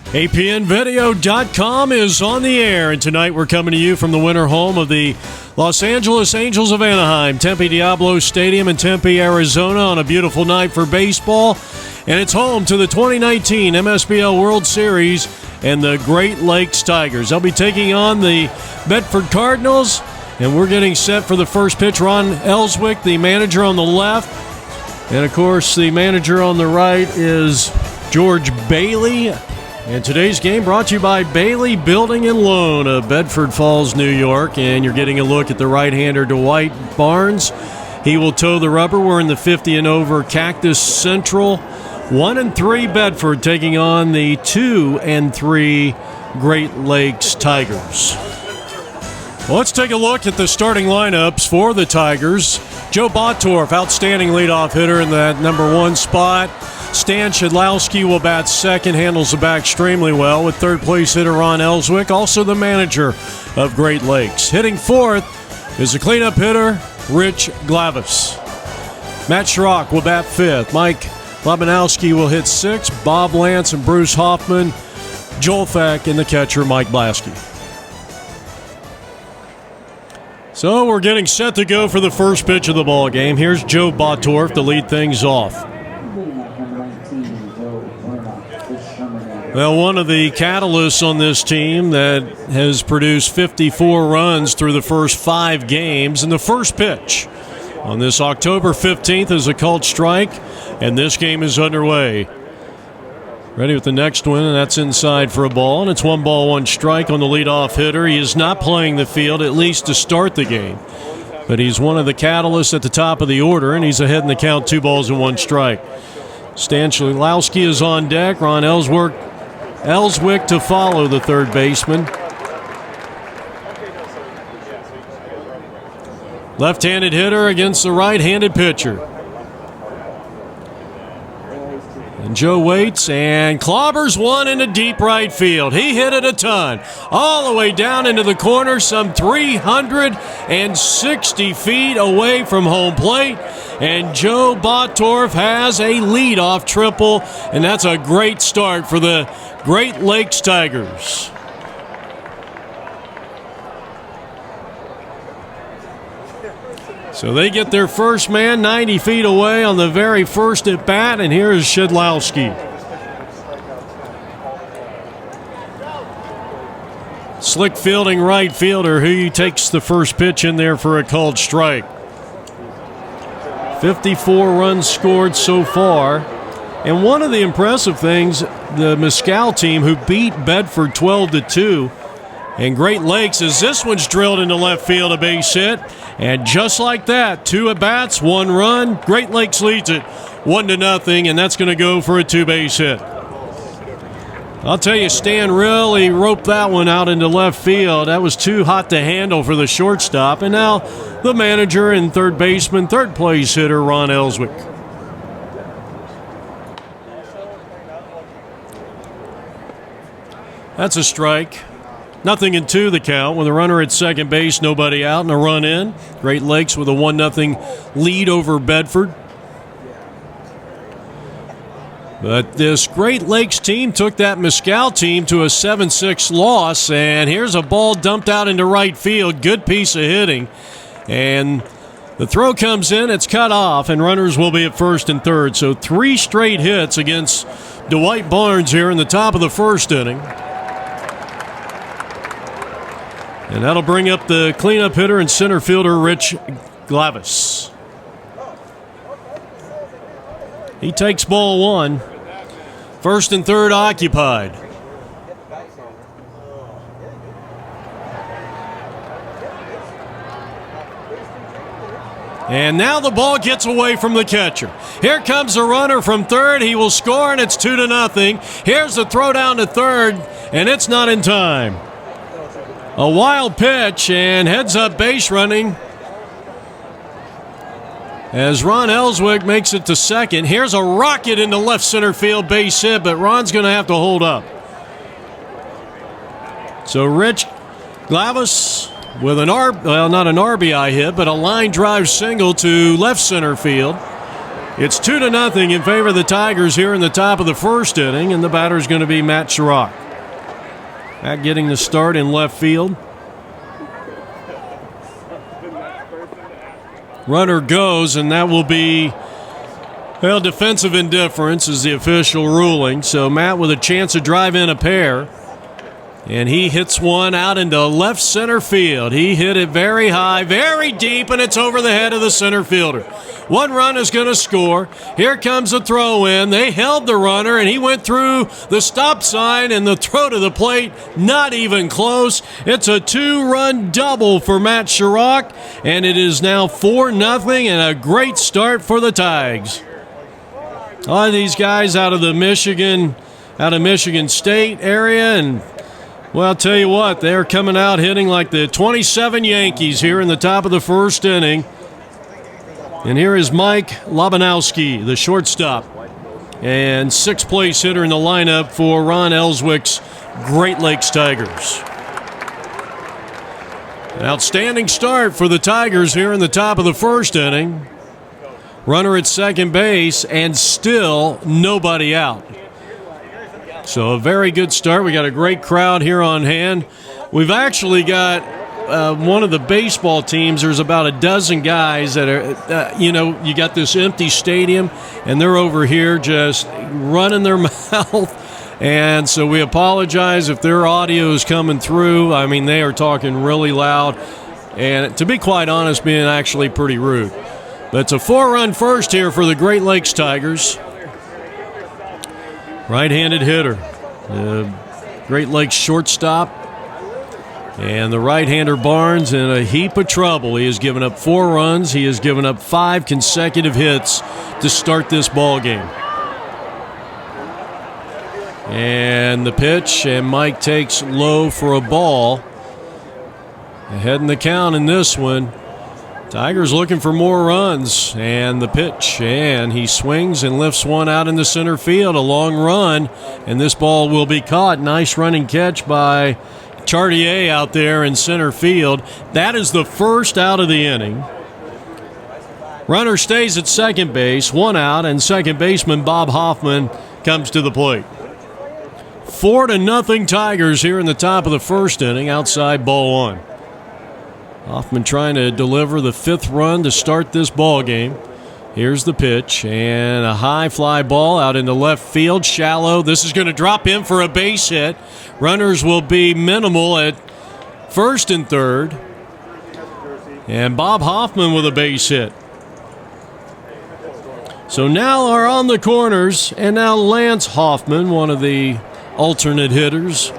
APNvideo.com is on the air, and tonight we're coming to you from the winter home of the Los Angeles Angels of Anaheim, Tempe Diablo Stadium in Tempe, Arizona, on a beautiful night for baseball. And it's home to the 2019 Msbl World Series and the Great Lakes Tigers. They'll be taking on the Bedford Cardinals, and we're getting set for the first pitch. Ron Elswick, the manager, on the left. And, of course, the manager on the right is George Bailey. And today's game brought to you by Bailey Building and Loan of Bedford Falls, New York. And you're getting a look at the right-hander Dwight Barnes. He will toe the rubber. We're in the 50 and over Cactus Central. 1-3 Bedford taking on the 2-3 Great Lakes Tigers. Well, let's take a look at the starting lineups for the Tigers. Joe Bottorff, outstanding leadoff hitter in that number one spot. Stan Shedlowski will bat second, handles the bat extremely well, with third place hitter Ron Elswick, also the manager of Great Lakes. Hitting fourth is the cleanup hitter Rich Glavis. Matt Schrock will bat fifth. Mike Labanowski will hit sixth. Bob Lance and Bruce Hoffman. Joel Feck and the catcher Mike Blasky. So we're getting set to go for the first pitch of the ball game. Here's Joe Bottorff to lead things off. Well, one of the catalysts on this team that has produced 54 runs through the first 5 games. And the first pitch on this October 15th is a called strike, and this game is underway. Ready with the next one, and that's inside for a ball, and it's 1-1 strike on the leadoff hitter. He is not playing the field, at least to start the game. But he's one of the catalysts at the top of the order, and he's ahead in the count, 2-1 strike. Stan Shedlowski is on deck. Ron Elswick to follow the third baseman. Left-handed hitter against the right-handed pitcher. And Joe waits and clobbers one into deep right field. He hit it a ton. All the way down into the corner, some 360 feet away from home plate. And Joe Bottorff has a leadoff triple, and that's a great start for the Great Lakes Tigers. So they get their first man 90 feet away on the very first at bat, and here is Shedlowski. Slick fielding right fielder who takes the first pitch in there for a called strike. 54 runs scored so far. And one of the impressive things, the Msbl team who beat Bedford 12-2, and Great Lakes, is this one's drilled into left field, a base hit. And just like that, 2 at-bats, 1 run. Great Lakes leads it 1-0, and that's going to go for a 2-base hit. I'll tell you, Stan really roped that one out into left field. That was too hot to handle for the shortstop. And now the manager and third baseman, third place hitter Ron Elswick. That's a strike. 0-2 the count with a runner at second base, nobody out, and a run in. Great Lakes with a 1-0 lead over Bedford. But this Great Lakes team took that Msbl team to a 7-6 loss, and here's a ball dumped out into right field. Good piece of hitting. And the throw comes in, it's cut off, and runners will be at first and third. So 3 straight hits against Dwight Barnes here in the top of the first inning. And that'll bring up the cleanup hitter and center fielder, Rich Glavis. He takes ball 1. First and third occupied. And now the ball gets away from the catcher. Here comes the runner from third. He will score, and it's 2-0. Here's the throw down to third, and it's not in time. A wild pitch and heads-up base running as Ron Elswick makes it to second. Here's a rocket into left center field, base hit, but Ron's going to have to hold up. So Rich Glavis with not an RBI hit, but a line drive single to left center field. It's 2-0 in favor of the Tigers here in the top of the first inning, and the batter's going to be Matt Schrock. Matt getting the start in left field. Runner goes, and that will be, well, defensive indifference is the official ruling. So Matt with a chance to drive in a pair. And he hits one out into left center field. He hit it very high, very deep, and it's over the head of the center fielder. One run is going to score. Here comes a throw in. They held the runner, and he went through the stop sign, and the throw to the plate, not even close. It's a 2-run double for Matt Chirac, and it is now 4-0, and a great start for the Tigers. A lot of these guys out of Michigan State area, and well, I'll tell you what, they're coming out hitting like the 27 Yankees here in the top of the first inning. And here is Mike Labanowski, the shortstop, and sixth-place hitter in the lineup for Ron Ellswick's Great Lakes Tigers. An outstanding start for the Tigers here in the top of the first inning. Runner at second base, and still nobody out. So a very good start. We got a great crowd here on hand. We've actually got one of the baseball teams. There's about a dozen guys that are, you got this empty stadium, and they're over here just running their mouth. And so we apologize if their audio is coming through. I mean, they are talking really loud. And to be quite honest, being actually pretty rude. But it's a 4-run first here for the Great Lakes Tigers. Right-handed hitter, Great Lakes shortstop, and the right-hander Barnes in a heap of trouble. He has given up 4 runs. He has given up 5 consecutive hits to start this ball game. And the pitch, and Mike takes low for a ball. Ahead in the count in this one. Tigers looking for more runs, and the pitch, and he swings and lifts one out in the center field, a long run, and this ball will be caught. Nice running catch by Chartier out there in center field. That is the first out of the inning. Runner stays at second base, 1 out, and second baseman Bob Hoffman comes to the plate. 4-0 Tigers here in the top of the first inning, outside ball 1. Hoffman trying to deliver the 5th run to start this ball game. Here's the pitch, and a high fly ball out into left field, shallow. This is going to drop in for a base hit. Runners will be minimal at first and third. And Bob Hoffman with a base hit. So now are on the corners, and now Lance Hoffman, one of the alternate hitters.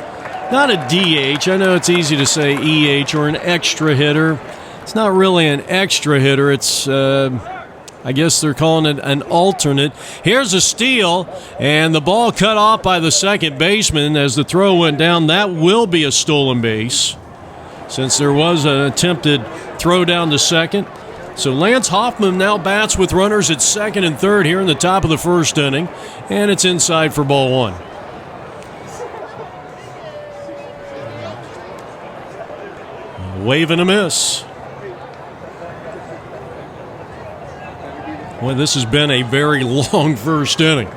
Not a DH. I know it's easy to say EH or an extra hitter. It's not really an extra hitter. It's, I guess they're calling it an alternate. Here's a steal, and the ball cut off by the second baseman as the throw went down. That will be a stolen base since there was an attempted throw down to second. So Lance Hoffman now bats with runners at second and third here in the top of the first inning, and it's inside for ball 1. Wave and a miss. Well, this has been a very long first inning.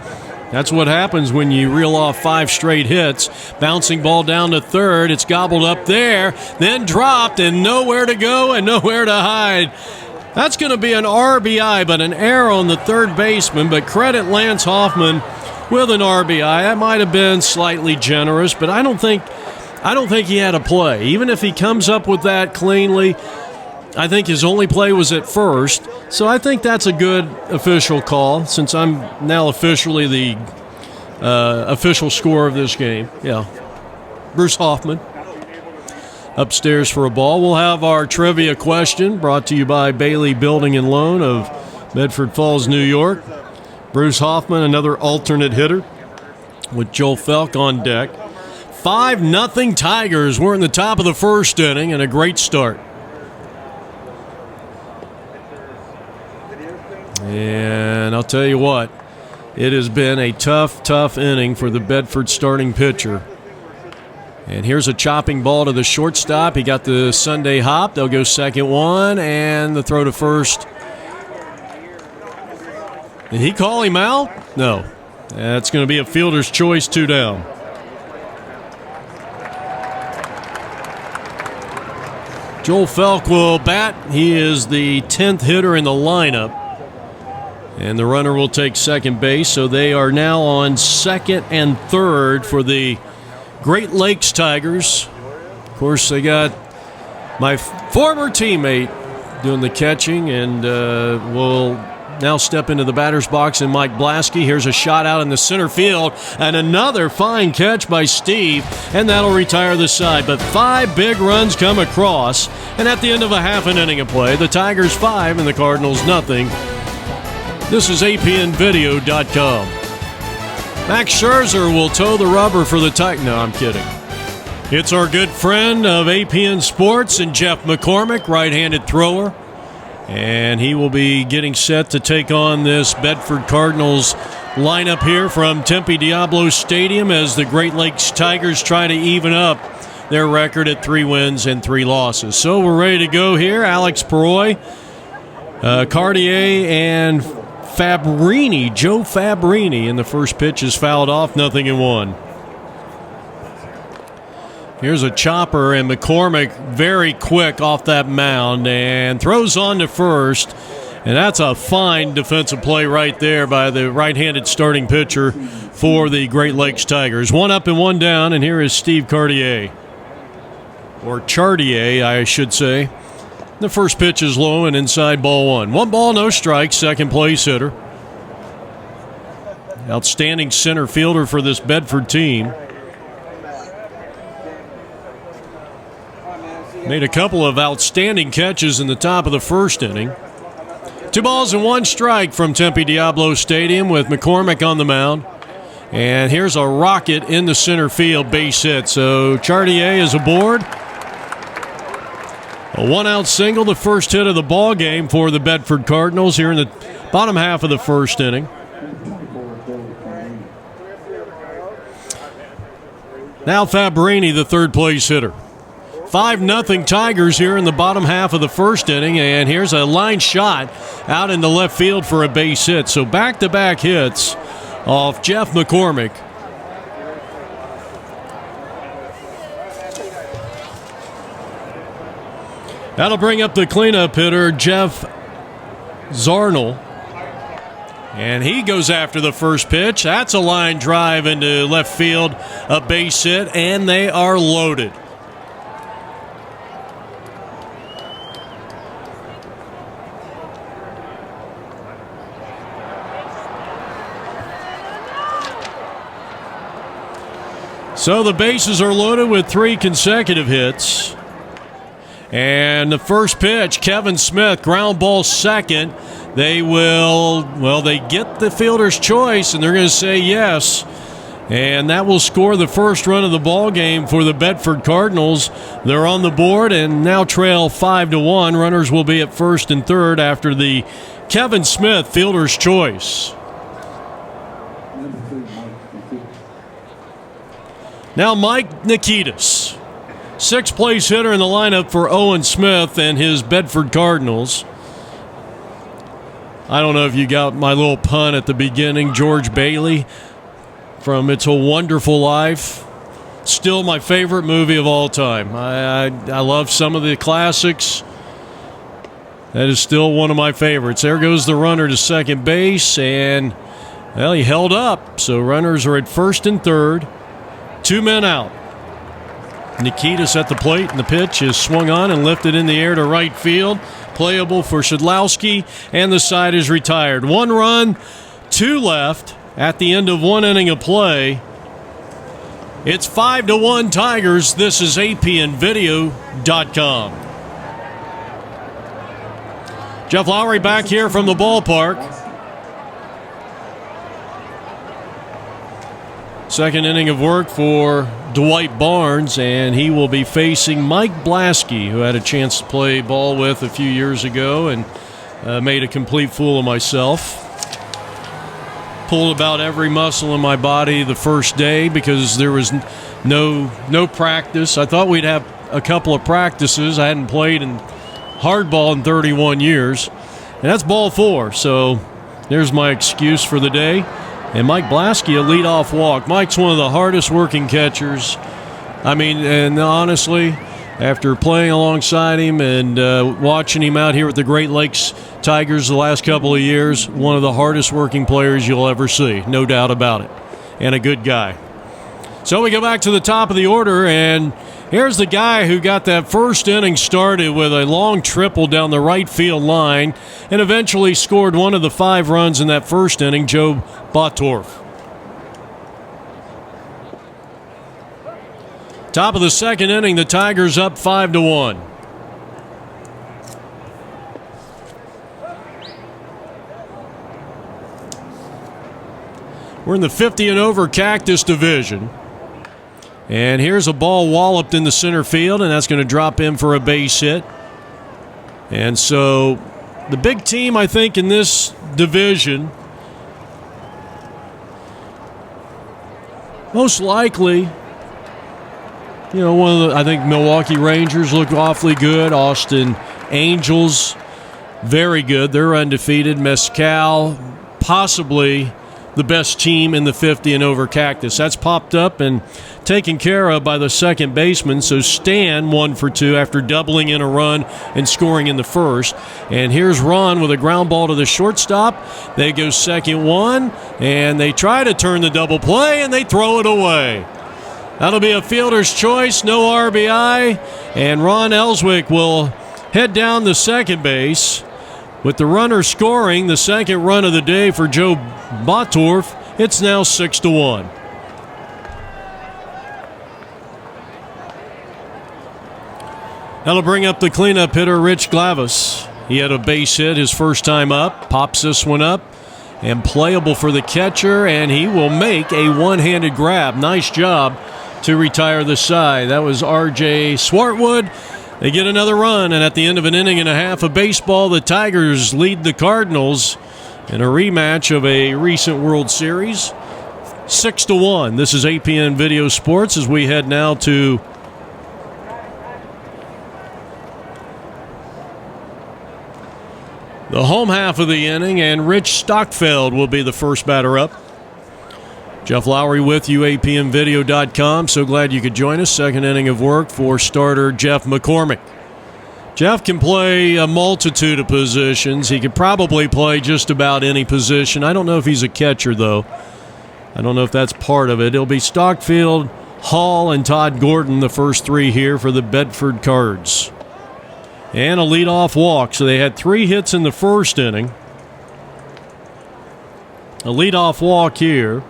That's what happens when you reel off 5 straight hits. Bouncing ball down to third. It's gobbled up there, then dropped, and nowhere to go and nowhere to hide. That's going to be an RBI, but an error on the third baseman. But credit Lance Hoffman with an RBI. That might have been slightly generous, but I don't think he had a play. Even if he comes up with that cleanly, I think his only play was at first. So I think that's a good official call since I'm now officially the official scorer of this game. Yeah, Bruce Hoffman upstairs for a ball. We'll have our trivia question brought to you by Bailey Building and Loan of Bedford Falls, New York. Bruce Hoffman, another alternate hitter with Joel Felk on deck. 5-0 Tigers. We're in the top of the first inning, and a great start. And I'll tell you what, it has been a tough inning for the Bedford starting pitcher. And here's a chopping ball to the shortstop. He got the Sunday hop. They'll go second one, and the throw to first. Did he call him out? No. That's going to be a fielder's choice, 2 down. Joel Felk will bat. He is the 10th hitter in the lineup. And the runner will take second base, so they are now on second and third for the Great Lakes Tigers. Of course, they got my former teammate doing the catching, and will now step into the batter's box in Mike Blasky. Here's a shot out in the center field, and another fine catch by Steve, and that'll retire the side. But 5 big runs come across, and at the end of a half an inning of play, the Tigers 5 and the Cardinals nothing. This is APNvideo.com. Max Scherzer will toe the rubber for the Tigers. No, I'm kidding. It's our good friend of APN Sports and Jeff McCormick, right-handed thrower. And he will be getting set to take on this Bedford Cardinals lineup here from Tempe Diablo Stadium as the Great Lakes Tigers try to even up their record at 3 wins and 3 losses. So we're ready to go here. Alex Peroy, Cartier, and Joe Fabrini, and the first pitch is fouled off, 0-1. Here's a chopper, and McCormick very quick off that mound and throws on to first. And that's a fine defensive play right there by the right-handed starting pitcher for the Great Lakes Tigers. 1 up and 1 down, and here is Steve Cartier. Or Chartier, I should say. The first pitch is low and inside, ball 1. 1 ball, no strikes, second place hitter. Outstanding center fielder for this Bedford team. Made a couple of outstanding catches in the top of the first inning. 2 balls and 1 strike from Tempe Diablo Stadium with McCormick on the mound. And here's a rocket in the center field, base hit. So Chartier is aboard. A 1-out single, the first hit of the ball game for the Bedford Cardinals here in the bottom half of the first inning. Now Fabrini, the third place hitter. 5-0 Tigers here in the bottom half of the first inning, and here's a line shot out into left field for a base hit. So back-to-back hits off Jeff McCormick. That'll bring up the cleanup hitter, Jeff Zarnell. And he goes after the first pitch. That's a line drive into left field, a base hit, and they are loaded. So the bases are loaded with 3 consecutive hits. And the first pitch, Kevin Smith, ground ball second. They get the fielder's choice, and they're going to say yes. And that will score the first run of the ball game for the Bedford Cardinals. They're on the board and now trail 5-1. Runners will be at first and third after the Kevin Smith fielder's choice. Now Mike Nikitas, 6th place hitter in the lineup for Owen Smith and his Bedford Cardinals. I don't know if you got my little pun at the beginning. George Bailey from It's a Wonderful Life. Still my favorite movie of all time. I love some of the classics. That is still one of my favorites. There goes the runner to second base, and, well, he held up. So runners are at first and third. 2 men out. Nikitas at the plate, and the pitch is swung on and lifted in the air to right field. Playable for Shedlowski, and the side is retired. 1 run, 2 left at the end of 1 inning of play. It's 5-1 Tigers. This is APNvideo.com. Jeff Lowry back here from the ballpark. Second inning of work for Dwight Barnes, and he will be facing Mike Blasky, who had a chance to play ball with a few years ago and made a complete fool of myself. Pulled about every muscle in my body the first day because there was no practice. I thought we'd have a couple of practices. I hadn't played in hardball in 31 years, and that's ball 4. So there's my excuse for the day. And Mike Blasky, a leadoff walk. Mike's one of the hardest working catchers. I mean, and honestly, after playing alongside him and watching him out here with the Great Lakes Tigers the last couple of years, one of the hardest working players you'll ever see, no doubt about it, and a good guy. So we go back to the top of the order, and here's the guy who got that first inning started with a long triple down the right field line and eventually scored one of the 5 runs in that first inning, Joe Bottorff. Top of the second inning, the Tigers up 5-1. We're in the 50 and over Cactus Division. And here's a ball walloped in the center field, and that's going to drop in for a base hit. And so the big team, I think, in this division, most likely, I think Milwaukee Rangers look awfully good. Austin Angels, very good. They're undefeated. Msbl, possibly the best team in the 50 and over Cactus. That's popped up and taken care of by the second baseman. So Stan 1 for 2 after doubling in a run and scoring in the first. And here's Ron with a ground ball to the shortstop. They go second one, and they try to turn the double play, and they throw it away. That'll be a fielder's choice, no RBI, and Ron Elswick will head down the second base. With the runner scoring the second run of the day for Joe Bottorff, it's now 6-1. That'll bring up the cleanup hitter, Rich Glavis. He had a base hit his first time up, pops this one up, and playable for the catcher, and he will make a one-handed grab. Nice job to retire the side. That was R.J. Swartwood. They get another run, and at the end of an inning and a half of baseball, the Tigers lead the Cardinals in a rematch of a recent World Series, 6-1. This is APN Video Sports as we head now to the home half of the inning, and Rich Stockfeld will be the first batter up. Jeff Lowry with you, apmvideo.com. So glad you could join us. Second inning of work for starter Jeff McCormick. Jeff can play a multitude of positions. He could probably play just about any position. I don't know if he's a catcher, though. I don't know if that's part of it. It'll be Stockfield, Hall, and Todd Gordon, the first 3 here for the Bedford Cards. And a leadoff walk. So they had 3 hits in the first inning. A leadoff walk here.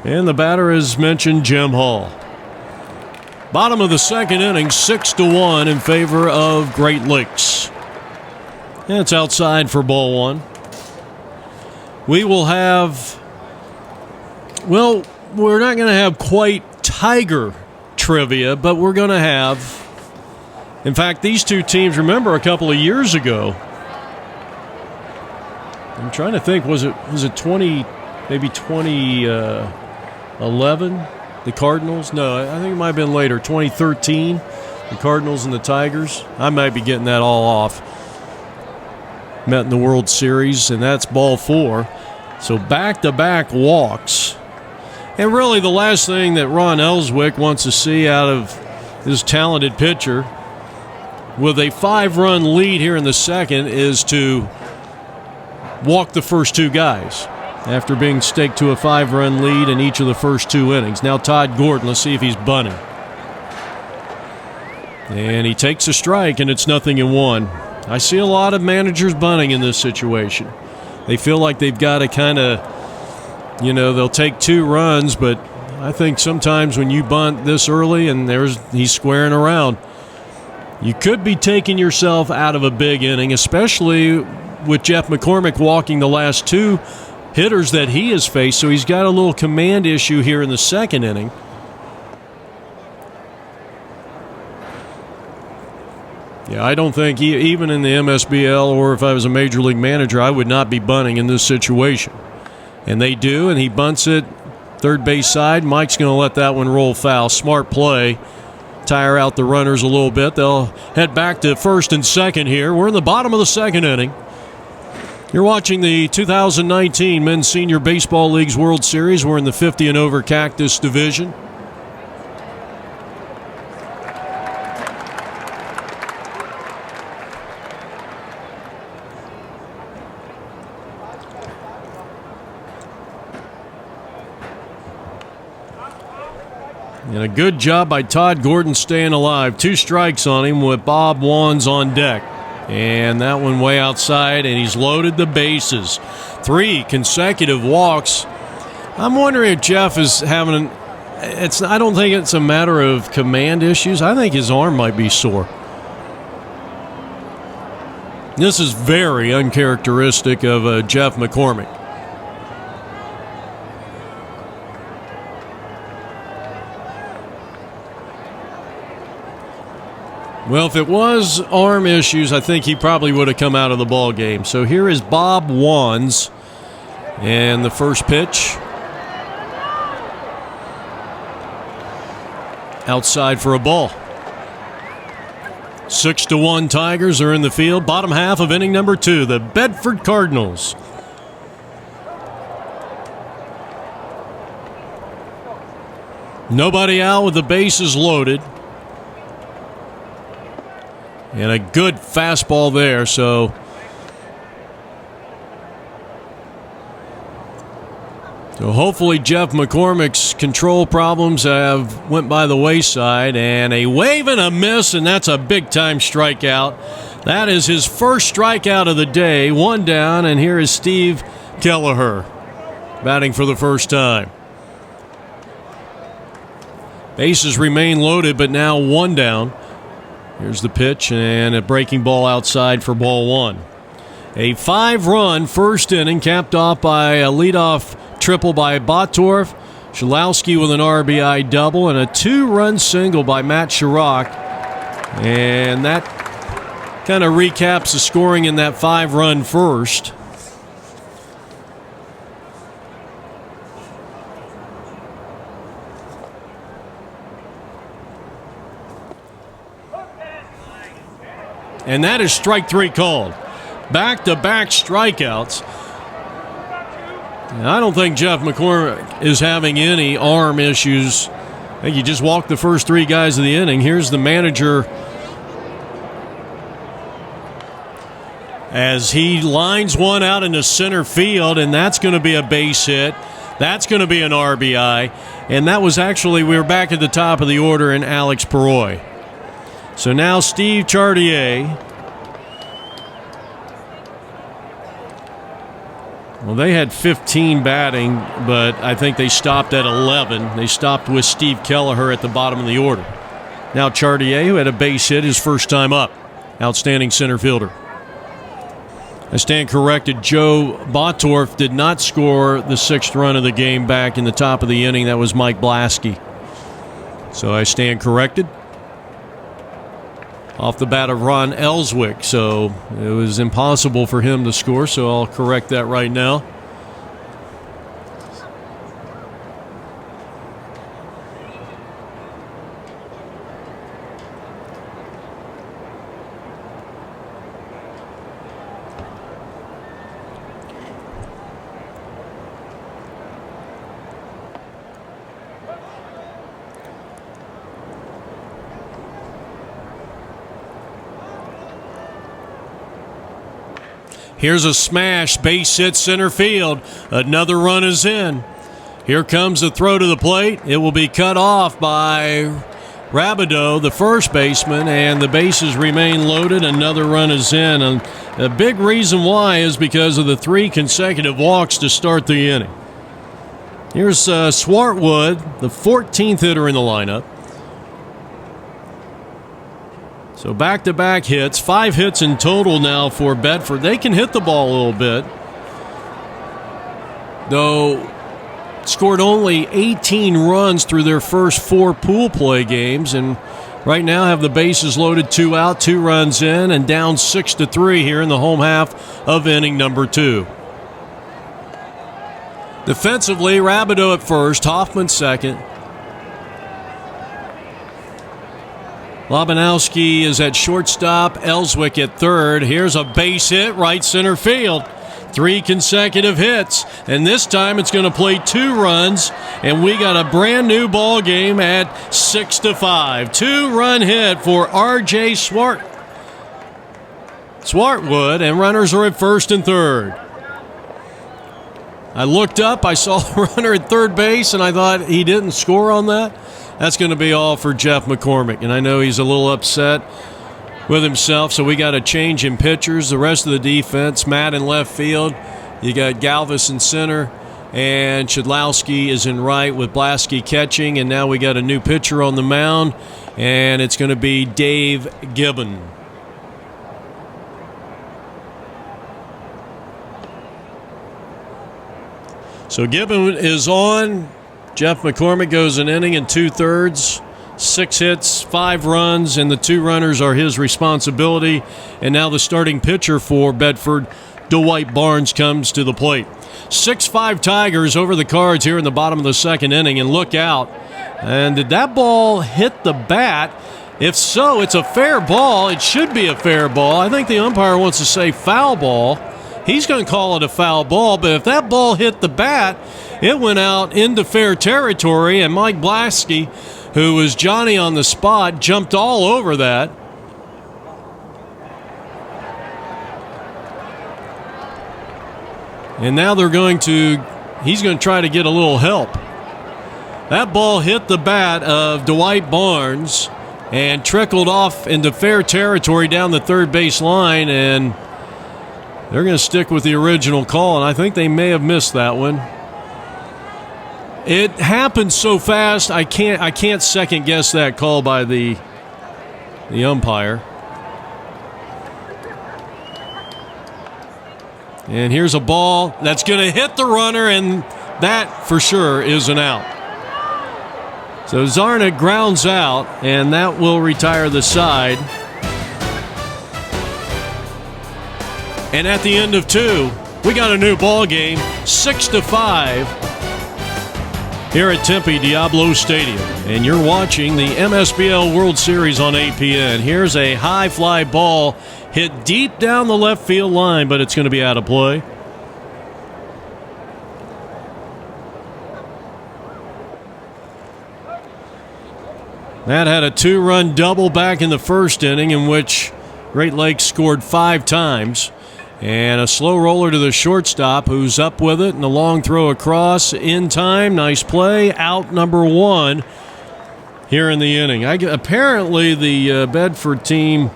And the batter, as mentioned, Jim Hall. Bottom of the second inning, 6-1 in favor of Great Lakes. And it's outside for ball 1. We will have, well, we're not going to have quite Tiger trivia, but we're going to have, in fact, these two teams, remember a couple of years ago, I'm trying to think, was it 2011, the Cardinals? No, I think it might have been later, 2013, the Cardinals and the Tigers. I might be getting that all off. Met in the World Series, and that's ball 4. So back-to-back walks. And really the last thing that Ron Elswick wants to see out of his talented pitcher with a 5-run lead here in the second is to walk the first 2 guys after being staked to a 5-run lead in each of the first 2 innings. Now Todd Gordon, let's see if he's bunting. And he takes a strike, and it's 0-1. I see a lot of managers bunting in this situation. They feel like they've got to kind of, they'll take 2 runs, but I think sometimes when you bunt this early and he's squaring around, you could be taking yourself out of a big inning, especially with Jeff McCormick walking the last 2 hitters that he has faced, so he's got a little command issue here in the second inning. Yeah, I don't think, even in the MSBL or if I was a major league manager, I would not be bunting in this situation. And they do, and he bunts it third base side. Mike's going to let that one roll foul. Smart play. Tire out the runners a little bit. They'll head back to first and second here. We're in the bottom of the second inning. You're watching the 2019 Men's Senior Baseball League's World Series. We're in the 50 and over Cactus Division. And a good job by Todd Gordon staying alive. 2 strikes on him with Bob Wands on deck. And that one way outside, and he's loaded the bases. 3 consecutive walks. I'm wondering if Jeff is having I don't think it's a matter of command issues. I think his arm might be sore. This is very uncharacteristic of Jeff McCormick. Well, if it was arm issues, I think he probably would have come out of the ball game. So here is Bob Wands, and the first pitch. Outside for a ball. 6-1 Tigers are in the field. Bottom half of inning number 2, the Bedford Cardinals. Nobody out with the bases loaded. And a good fastball there, so hopefully Jeff McCormick's control problems have went by the wayside. And a wave and a miss, and that's a big-time strikeout. That is his first strikeout of the day. 1 down, and here is Steve Kelleher batting for the first time. Bases remain loaded, but now 1 down. Here's the pitch, and a breaking ball outside for ball 1. A 5-run first inning capped off by a leadoff triple by Bottorff, Schalowski with an RBI double, and a 2-run single by Matt Chirac. And that kind of recaps the scoring in that 5-run first. And that is strike 3 called. Back-to-back strikeouts. I don't think Jeff McCormick is having any arm issues. I think he just walked the first 3 guys of the inning. Here's the manager as he lines one out into center field, and that's going to be a base hit. That's going to be an RBI. And that was actually, we were back at the top of the order in Alex Peroy. So now Steve Chartier. Well, they had 15 batting, but I think they stopped at 11. They stopped with Steve Kelleher at the bottom of the order. Now Chartier, who had a base hit his first time up. Outstanding center fielder. I stand corrected. Joe Bottorff did not score the 6th run of the game back in the top of the inning. That was Mike Blasky. So I stand corrected. Off the bat of Ron Ellswick, so it was impossible for him to score, so I'll correct that right now. Here's a smash, base hit center field. Another run is in. Here comes the throw to the plate. It will be cut off by Rabideau, the first baseman, and the bases remain loaded. Another run is in. And a big reason why is because of the 3 consecutive walks to start the inning. Here's Swartwood, the 14th hitter in the lineup. So back-to-back hits, 5 hits in total now for Bedford. They can hit the ball a little bit, though scored only 18 runs through their first 4 pool play games, and right now have the bases loaded, 2 out, 2 runs in, and down 6-3 here in the home half of inning number 2. Defensively, Rabideau at first, Hoffman second. Lobanowski is at shortstop, Ellswick at third. Here's a base hit, right center field. 3 consecutive hits, and this time it's going to play 2 runs, and we got a brand new ball game at 6-5. 2-run hit for R.J. Swartwood, and runners are at first and third. I looked up, I saw the runner at third base, and I thought he didn't score on that. That's going to be all for Jeff McCormick, and I know he's a little upset with himself, so we got a change in pitchers. The rest of the defense, Matt in left field. You got Galvis in center, and Shedlowski is in right with Blasky catching, and now we got a new pitcher on the mound, and it's going to be Dave Gibbon. So Gibbon is on. Jeff McCormick goes an inning and 2/3, 6 hits, 5 runs, and the 2 runners are his responsibility. And now the starting pitcher for Bedford, Dwight Barnes, comes to the plate. 6-5 Tigers over the Cards here in the bottom of the second inning, and look out. And did that ball hit the bat? If so, it's a fair ball. It should be a fair ball. I think the umpire wants to say foul ball. He's going to call it a foul ball, but if that ball hit the bat, it went out into fair territory, and Mike Blasky, who was Johnny on the spot, jumped all over that. And now he's going to try to get a little help. That ball hit the bat of Dwight Barnes and trickled off into fair territory down the third base line, and they're going to stick with the original call, and I think they may have missed that one. It happened so fast, I can't second guess that call by the umpire. And here's a ball that's going to hit the runner, and that for sure is an out. So Zarnik grounds out, and that will retire the side. And at the end of 2, we got a new ball game, 6-5 here at Tempe Diablo Stadium. And you're watching the MSBL World Series on APN. Here's a high fly ball hit deep down the left field line, but it's going to be out of play. Matt had a 2-run double back in the first inning, in which Great Lakes scored 5 times. And a slow roller to the shortstop, who's up with it, and a long throw across in time. Nice play. Out number 1 here in the inning. Apparently, the Bedford team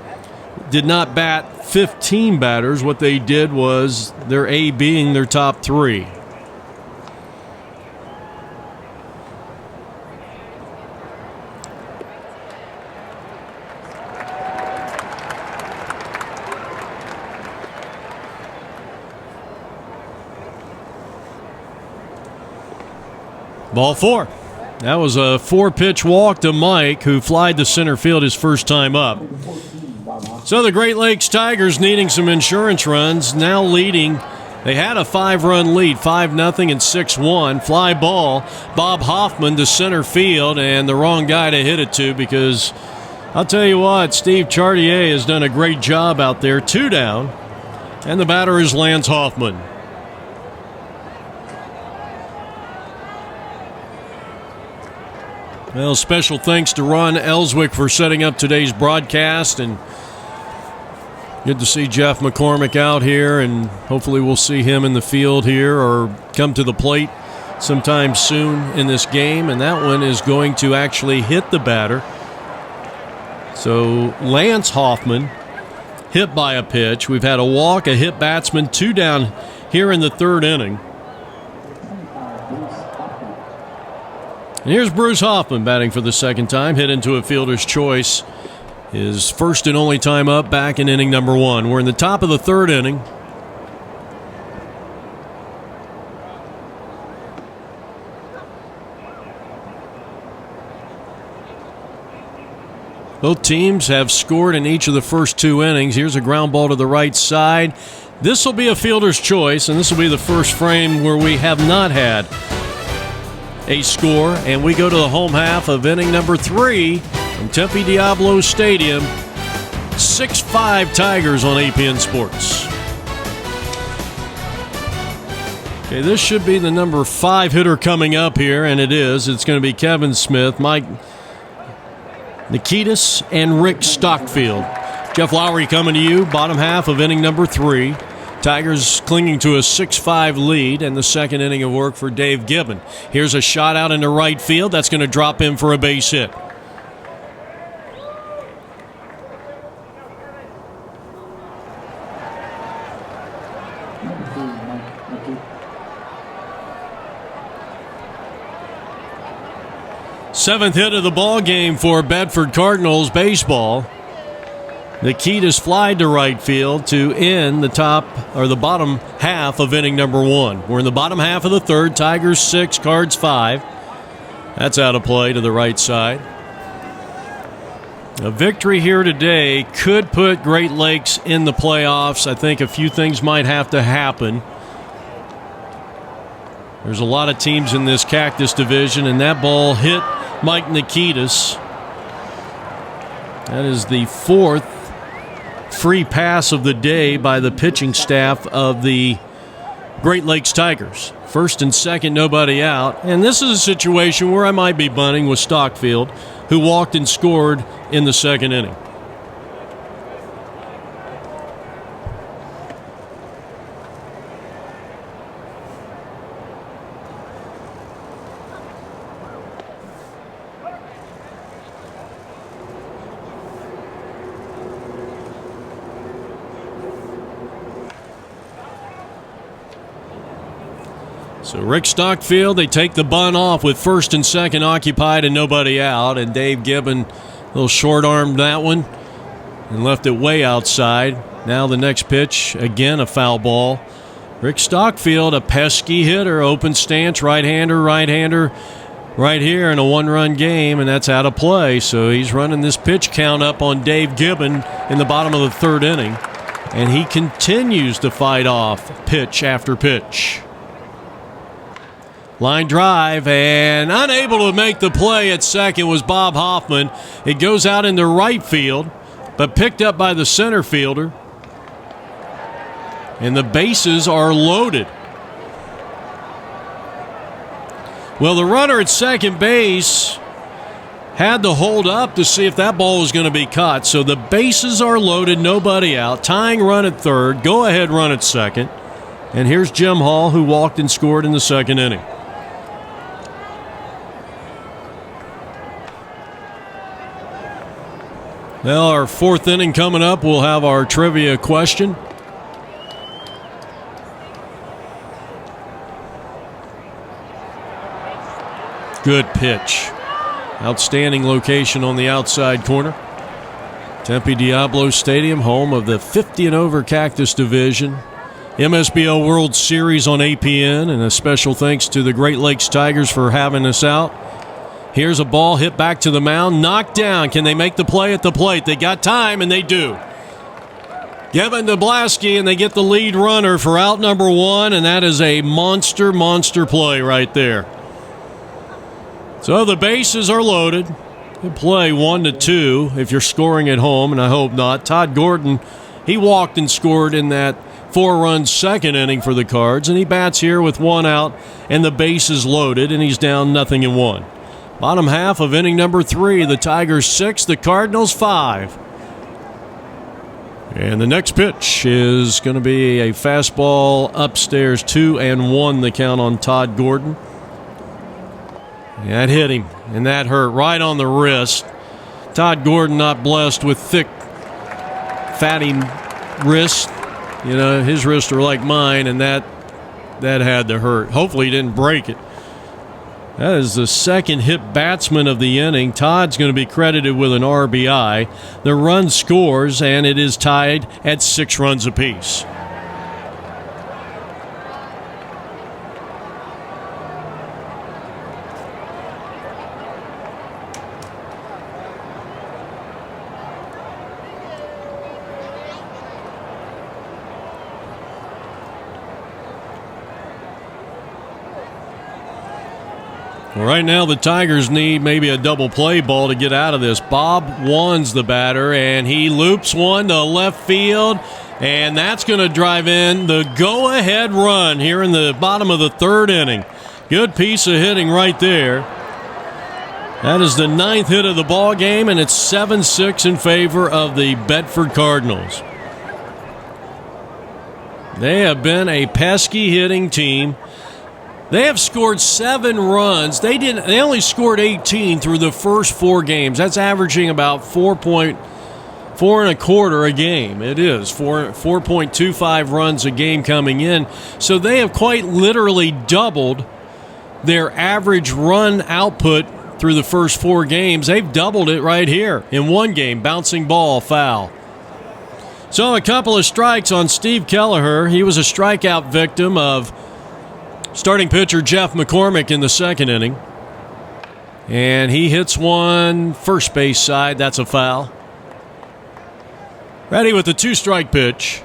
did not bat 15 batters. What they did was their A being their top 3. Ball 4. That was a 4-pitch walk to Mike, who flied to center field his first time up. So the Great Lakes Tigers needing some insurance runs, now leading. They had a 5-run lead, 5-0 and 6-1. Fly ball, Bob Hoffman to center field, and the wrong guy to hit it to, because I'll tell you what, Steve Chartier has done a great job out there. 2 down, and the batter is Lance Hoffman. Well, special thanks to Ron Ellswick for setting up today's broadcast, and good to see Jeff McCormick out here, and hopefully we'll see him in the field here or come to the plate sometime soon in this game, and that one is going to actually hit the batter. So Lance Hoffman hit by a pitch. We've had a walk, a hit batsman, 2 down here in the 3rd inning. And here's Bruce Hoffman batting for the second time, hit into a fielder's choice. His first and only time up back in inning number 1. We're in the top of the 3rd inning. Both teams have scored in each of the first 2 innings. Here's a ground ball to the right side. This will be a fielder's choice, and this will be the first frame where we have not had a score, and we go to the home half of inning number 3 from Tempe Diablo Stadium. 6-5 Tigers on APN Sports. Okay, this should be the number 5 hitter coming up here, and it is. It's going to be Kevin Smith, Mike Nikitas, and Rick Stockfield. Jeff Lowry coming to you, bottom half of inning number 3. Tigers clinging to a 6-5 lead, and the second inning of work for Dave Gibbon. Here's a shot out into right field. That's going to drop in for a base hit. Seventh hit of the ball game for Bedford Cardinals baseball. Nikitas flied to right field to end the bottom half of inning number one. We're in the bottom half of the third. Tigers 6, Cards 5. That's out of play to the right side. A victory here today could put Great Lakes in the playoffs. I think a few things might have to happen. There's a lot of teams in this Cactus division, and that ball hit Mike Nikitas. That is the fourth free pass of the day by the pitching staff of the Great Lakes Tigers. First and second, nobody out. And this is a situation where I might be bunting with Stockfield, who walked and scored in the second inning. So Rick Stockfield, they take the bunt off with first and second occupied and nobody out. And Dave Gibbon, a little short-armed that one and left it way outside. Now the next pitch, again a foul ball. Rick Stockfield, a pesky hitter, open stance, right-hander right here in a one-run game, and that's out of play. So he's running this pitch count up on Dave Gibbon in the bottom of the third inning. And he continues to fight off pitch after pitch. Line drive, and unable to make the play at second was Bob Hoffman. It goes out into right field, but picked up by the center fielder. And the bases are loaded. Well, the runner at second base had to hold up to see if that ball was going to be caught. So the bases are loaded, nobody out. Tying run at third, go-ahead run at second. And here's Jim Hall, who walked and scored in the second inning. Well, our fourth inning coming up, we'll have our trivia question. Good pitch. Outstanding location on the outside corner. Tempe Diablo Stadium, home of the 50 and over Cactus Division. Msbl World Series on APN, and a special thanks to the Great Lakes Tigers for having us out. Here's a ball hit back to the mound, knocked down. Can they make the play at the plate? They got time, and they do. Kevin DeBlasky, and they get the lead runner for out number one, and that is a monster play right there. So the bases are loaded. Good play, 1-2 if you're scoring at home, and I hope not. Todd Gordon, he walked and scored in that 4-run second inning for the Cards, and he bats here with one out, and the bases loaded, and he's down 0-1. Bottom half of inning number 3, the Tigers 6, the Cardinals 5. And the next pitch is going to be a fastball upstairs, 2-1 the count on Todd Gordon. That hit him, and that hurt right on the wrist. Todd Gordon not blessed with thick, fatty wrists. You know, his wrists are like mine, and that had to hurt. Hopefully he didn't break it. That is the second hit batsman of the inning. Todd's going to be credited with an RBI. The run scores, and it is tied at 6 runs apiece. Well, right now the Tigers need maybe a double play ball to get out of this. Bob Wan's the batter, and he loops one to left field, and that's going to drive in the go-ahead run here in the bottom of the third inning. Good piece of hitting right there. That is the 9th hit of the ball game, and it's 7-6 in favor of the Bedford Cardinals. They have been a pesky hitting team. They have scored 7 runs. They only scored 18 through the first 4 games. That's averaging about 4.25 a game. It is 4.25 runs a game coming in. So they have quite literally doubled their average run output through the first 4 games. They've doubled it right here in one game. Bouncing ball, foul. So a couple of strikes on Steve Kelleher. He was a strikeout victim of starting pitcher Jeff McCormick in the second inning. And he hits one first base side. That's a foul. Ready with the 2-strike pitch.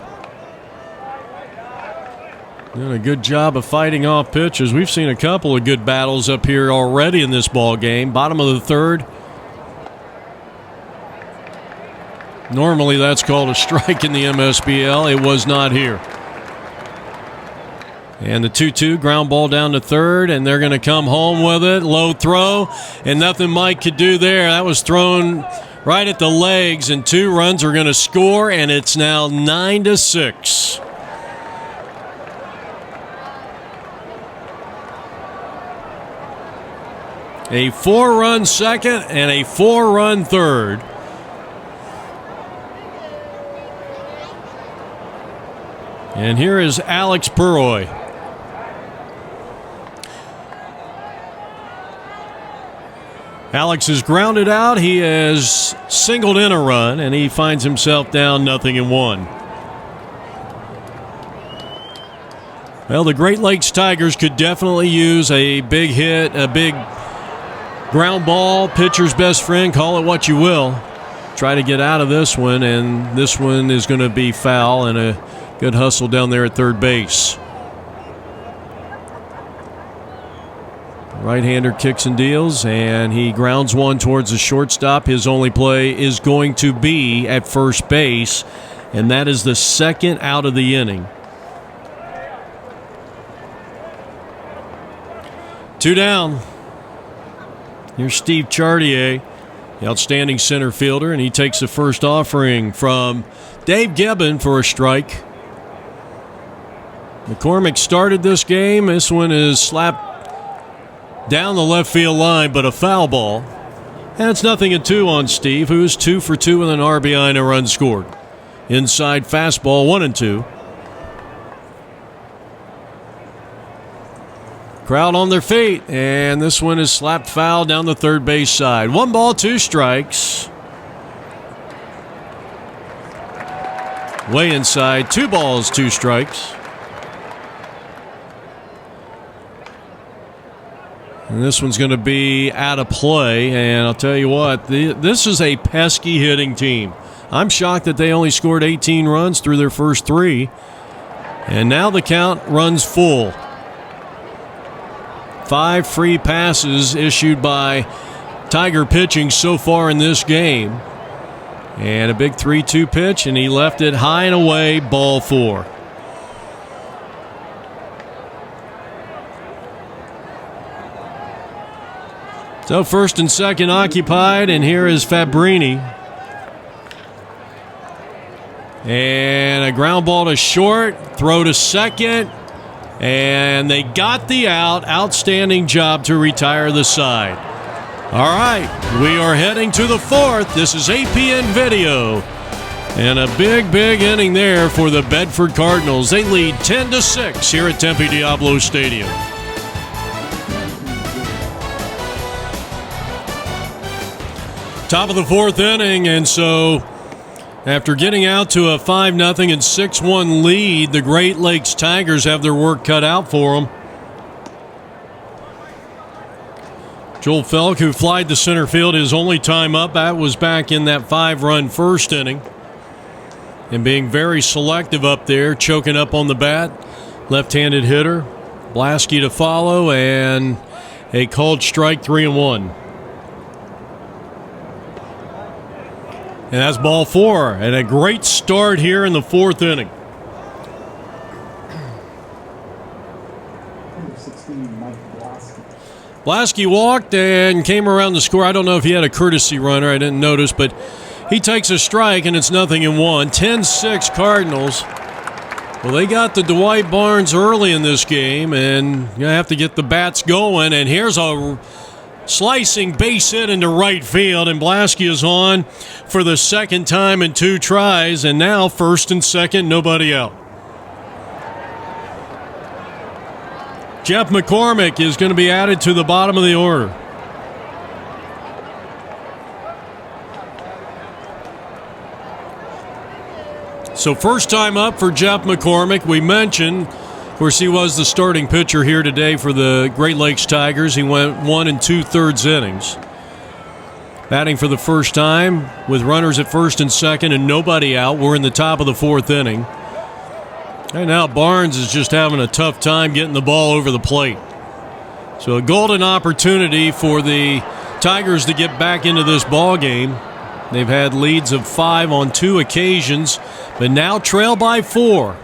Doing a good job of fighting off pitches. We've seen a couple of good battles up here already in this ball game. Bottom of the third. Normally that's called a strike in the Msbl. It was not here. And the 2-2, ground ball down to third, and they're going to come home with it. Low throw, and nothing Mike could do there. That was thrown right at the legs, and 2 runs are going to score, and it's now 9-6. A 4-run second and a 4-run third. And here is Alex Puroy. Alex is grounded out. He has singled in a run, and he finds himself down 0-1. Well, the Great Lakes Tigers could definitely use a big hit, a big ground ball, pitcher's best friend, call it what you will. Try to get out of this one, and this one is going to be foul, and a good hustle down there at third base. Right-hander kicks and deals, and he grounds one towards the shortstop. His only play is going to be at first base, and that is the second out of the inning. 2 down. Here's Steve Chartier, the outstanding center fielder, and he takes the first offering from Dave Gibbon for a strike. McCormick started this game. This one is slapped down the left field line, but a foul ball. And it's 0-2 on Steve, who's 2 for 2 with an RBI and a run scored. Inside fastball, 1-2. Crowd on their feet, and this one is slapped foul down the third base side. 1 ball, 2 strikes. Way inside, 2 balls, 2 strikes. And this one's going to be out of play, and I'll tell you what, this is a pesky hitting team. I'm shocked that they only scored 18 runs through their first 3, and now the count runs full. 5 free passes issued by Tiger pitching so far in this game, and a big 3-2 pitch, and he left it high and away, ball 4. So first and second occupied, and here is Fabrini. And a ground ball to short, throw to second, and they got the out. Outstanding job to retire the side. All right, we are heading to the 4th. This is APN Video. And a big, big inning there for the Bedford Cardinals. They lead 10-6 here at Tempe Diablo Stadium. Top of the 4th inning, and so after getting out to a 5-0 and 6-1 lead, the Great Lakes Tigers have their work cut out for them. Joel Felk, who flied to center field his only time up, that was back in that 5-run first inning. And being very selective up there, choking up on the bat. Left-handed hitter. Blasky to follow, and a called strike, 3-1. And that's ball 4, and a great start here in the 4th inning. Blasky walked and came around the score. I don't know if he had a courtesy runner. I didn't notice, but he takes a strike, and it's 0-1. 10-6 Cardinals. Well, they got the Dwight Barnes early in this game, and you have to get the bats going. And here's a slicing base hit into right field, and Blasky is on for the second time in 2 tries, and now first and second, nobody out. Jeff McCormick is going to be added to the bottom of the order. So first time up for Jeff McCormick. We mentioned, of course, he was the starting pitcher here today for the Great Lakes Tigers. He went 1 2/3 innings. Batting for the first time with runners at first and second and nobody out. We're in the top of the 4th inning. And now Barnes is just having a tough time getting the ball over the plate. So a golden opportunity for the Tigers to get back into this ball game. They've had leads of 5 on 2 occasions, but now trail by 4.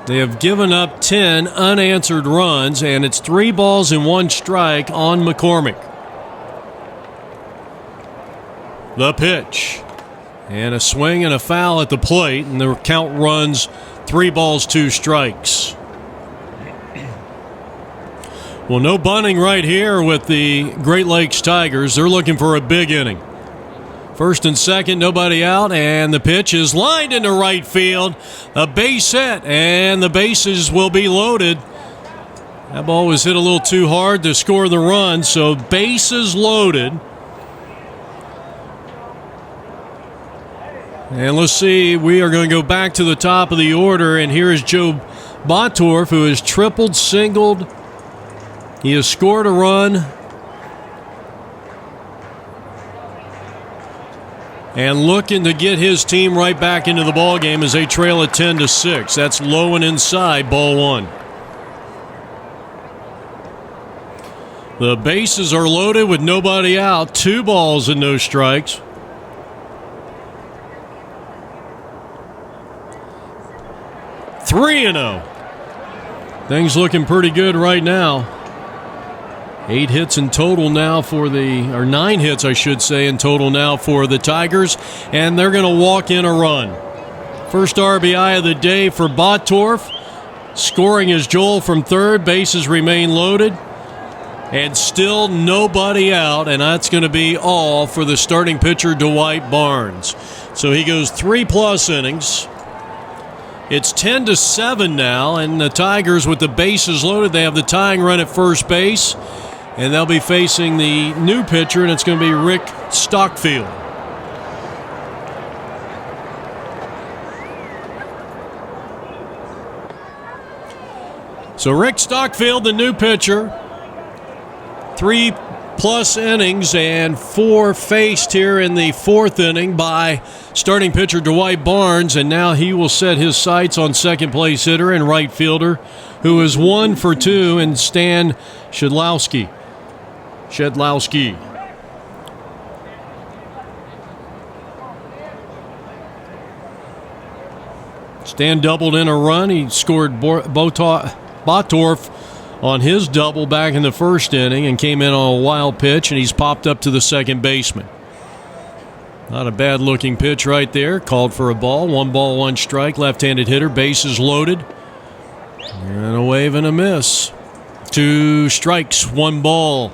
They have given up 10 unanswered runs, and it's 3 balls and 1 strike on McCormick. The pitch. And a swing and a foul at the plate, and the count runs 3 balls, 2 strikes. Well, no bunting right here with the Great Lakes Tigers. They're looking for a big inning. First and second, nobody out, and the pitch is lined into right field. A base hit, and the bases will be loaded. That ball was hit a little too hard to score the run, so bases loaded. And let's see, we are going to go back to the top of the order, and here is Joe Bottorff, who has tripled, singled. He has scored a run. And looking to get his team right back into the ball game as they trail at 10-6. That's low and inside, ball 1. The bases are loaded with nobody out. 2 balls and no strikes. (3-0). Things looking pretty good right now. 8 hits in total now for or 9 hits, I should say, in total now for the Tigers, and they're going to walk in a run. First RBI of the day for Bottorff. Scoring is Joel from third. Bases remain loaded. And still nobody out, and that's going to be all for the starting pitcher, Dwight Barnes. So he goes 3+ innings. It's 10-7 now, and the Tigers, with the bases loaded, they have the tying run at first base. And they'll be facing the new pitcher, and it's going to be Rick Stockfield. So Rick Stockfield, the new pitcher, 3+ innings and 4 faced here in the 4th inning by starting pitcher Dwight Barnes, and now he will set his sights on second place hitter and right fielder, who is 1 for 2, and Stan Shedlowski. Stan doubled in a run. He scored Bottorff on his double back in the first inning and came in on a wild pitch, and he's popped up to the second baseman. Not a bad-looking pitch right there. Called for a ball. 1 ball, 1 strike. Left-handed hitter. Bases loaded. And a wave and a miss. 2 strikes, 1 ball.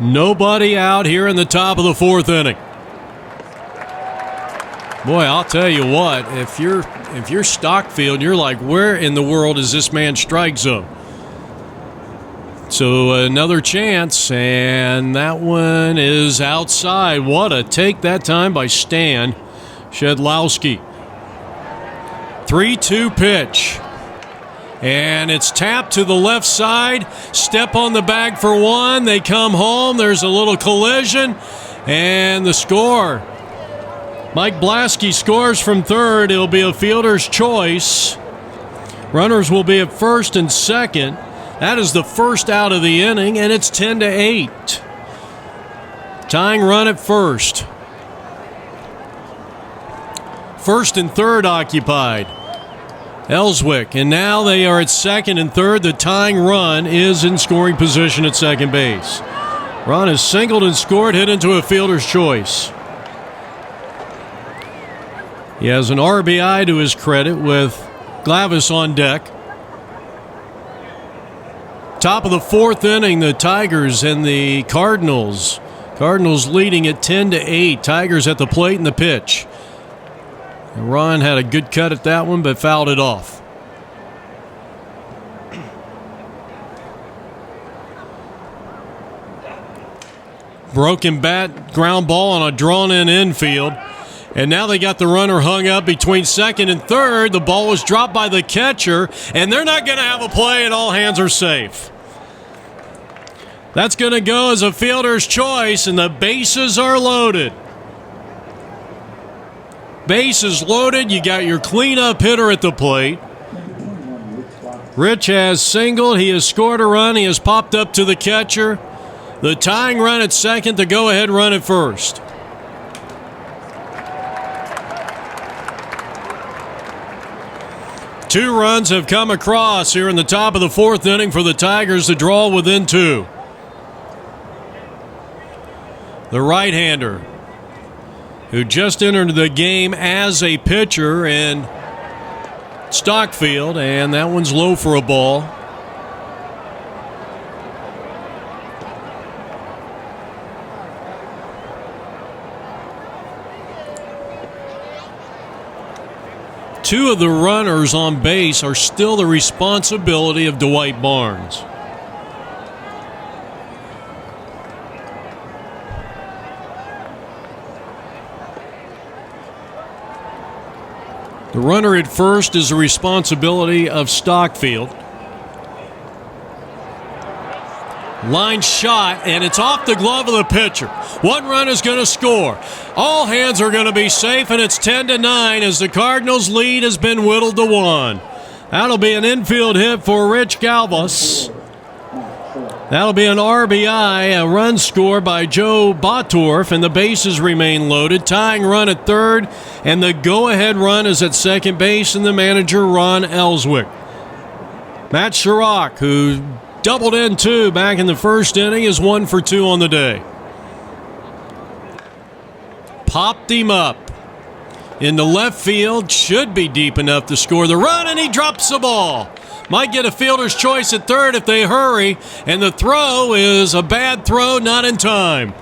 Nobody out here in the top of the 4th inning. Boy, I'll tell you what, if you're Stockfield, you're like, where in the world is this man's strike zone? So another chance, and that one is outside. What a take that time by Stan Shedlowski. 3-2 pitch. And it's tapped to the left side. Step on the bag for 1. They come home. There's a little collision. And the score. Mike Blasky scores from third. It'll be a fielder's choice. Runners will be at first and second. That is the first out of the inning, and it's 10-8. Tying run at first. First and third occupied. Ellswick, and now they are at second and third. The tying run is in scoring position at second base. Ron has singled and scored, hit into a fielder's choice. He has an RBI to his credit with Glavis on deck. Top of the fourth inning, the Tigers and the Cardinals. Cardinals leading at 10-8. Tigers at the plate in the pitch. And Ron had a good cut at that one, but fouled it off. Broken bat, ground ball on a drawn-in infield. And now they got the runner hung up between second and third. The ball was dropped by the catcher, and they're not going to have a play, and all hands are safe. That's going to go as a fielder's choice, and the bases are loaded. Bases loaded. You got your cleanup hitter at the plate. Rich has singled. He has scored a run. He has popped up to the catcher. The tying run at second, the go-ahead run at first. Two runs have come across here in the top of the fourth inning for the Tigers to draw within two. The right-hander, who just entered the game as a pitcher in Stockfield, and that one's low for a ball. Two of the runners on base are still the responsibility of Dwight Barnes. The runner at first is the responsibility of Stockfield. Line shot, and it's off the glove of the pitcher. One run is going to score. All hands are going to be safe, and it's 10-9 as the Cardinals' lead has been whittled to 1. That'll be an infield hit for Rich Galvis. That'll be an RBI, a run score by Joe Bottorff, and the bases remain loaded. Tying run at third, and the go-ahead run is at second base, and the manager, Ron Ellswick. Matt Chirac, who doubled in two back in the first inning, is 1 for 2 on the day. Popped him up into left field. Should be deep enough to score the run, and he drops the ball. Might get a fielder's choice at third if they hurry, and the throw is a bad throw, not in time.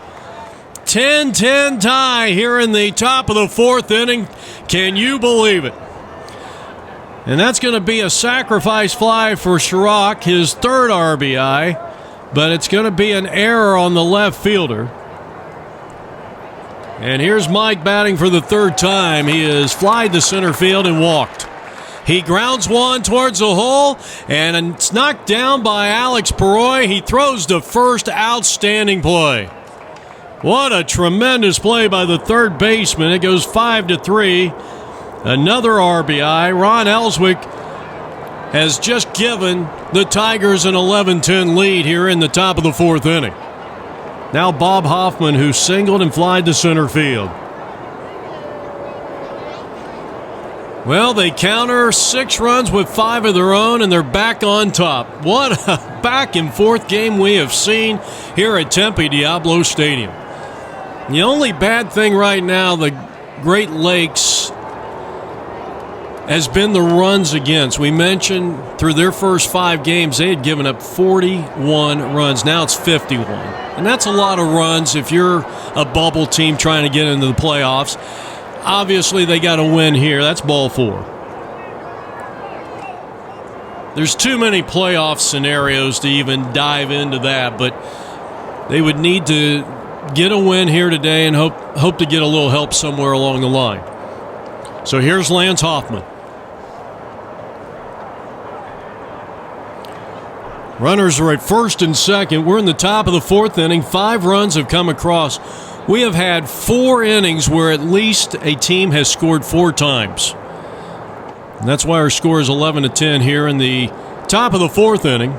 10-10 tie here in the top of the fourth inning. Can you believe it? And that's going to be a sacrifice fly for Chirac, his third RBI, but it's going to be an error on the left fielder. And here's Mike batting for the third time. He has flied to center field and walked. He grounds one towards the hole, and it's knocked down by Alex Peroy. He throws to first. Outstanding play. What a tremendous play by the third baseman. It goes 5-3. Another RBI. Ron Ellswick has just given the Tigers an 11-10 lead here in the top of the fourth inning. Now Bob Hoffman, who singled and flied to center field. Well, they counter 6 runs with 5 of their own, and they're back on top. What a back-and-forth game we have seen here at Tempe Diablo Stadium. The only bad thing right now, the Great Lakes, has been the runs against. We mentioned through their first 5 games, they had given up 41 runs. Now it's 51. And that's a lot of runs if you're a bubble team trying to get into the playoffs. Obviously, they got to win here. That's ball 4. There's too many playoff scenarios to even dive into that, but they would need to get a win here today and hope to get a little help somewhere along the line. So here's Lance Hoffman. Runners are at first and second. We're in the top of the fourth inning. 5 runs have come across. We have had 4 innings where at least a team has scored 4 times. And that's why our score is 11-10 here in the top of the fourth inning.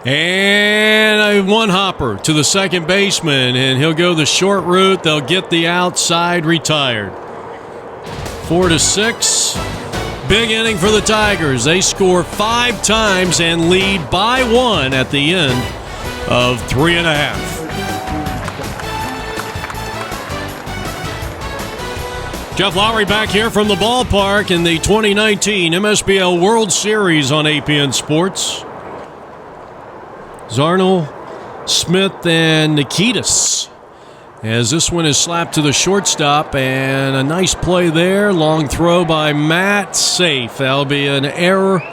And a one-hopper to the second baseman, and he'll go the short route. They'll get the outside retired. 4-6. Big inning for the Tigers. They score 5 times and lead by 1 at the end of 3 1/2. Jeff Lowry back here from the ballpark in the 2019 Msbl World Series on APN Sports. Zarnell, Smith, and Nikitas. As this one is slapped to the shortstop, and a nice play there. Long throw by Matt, safe. That'll be an error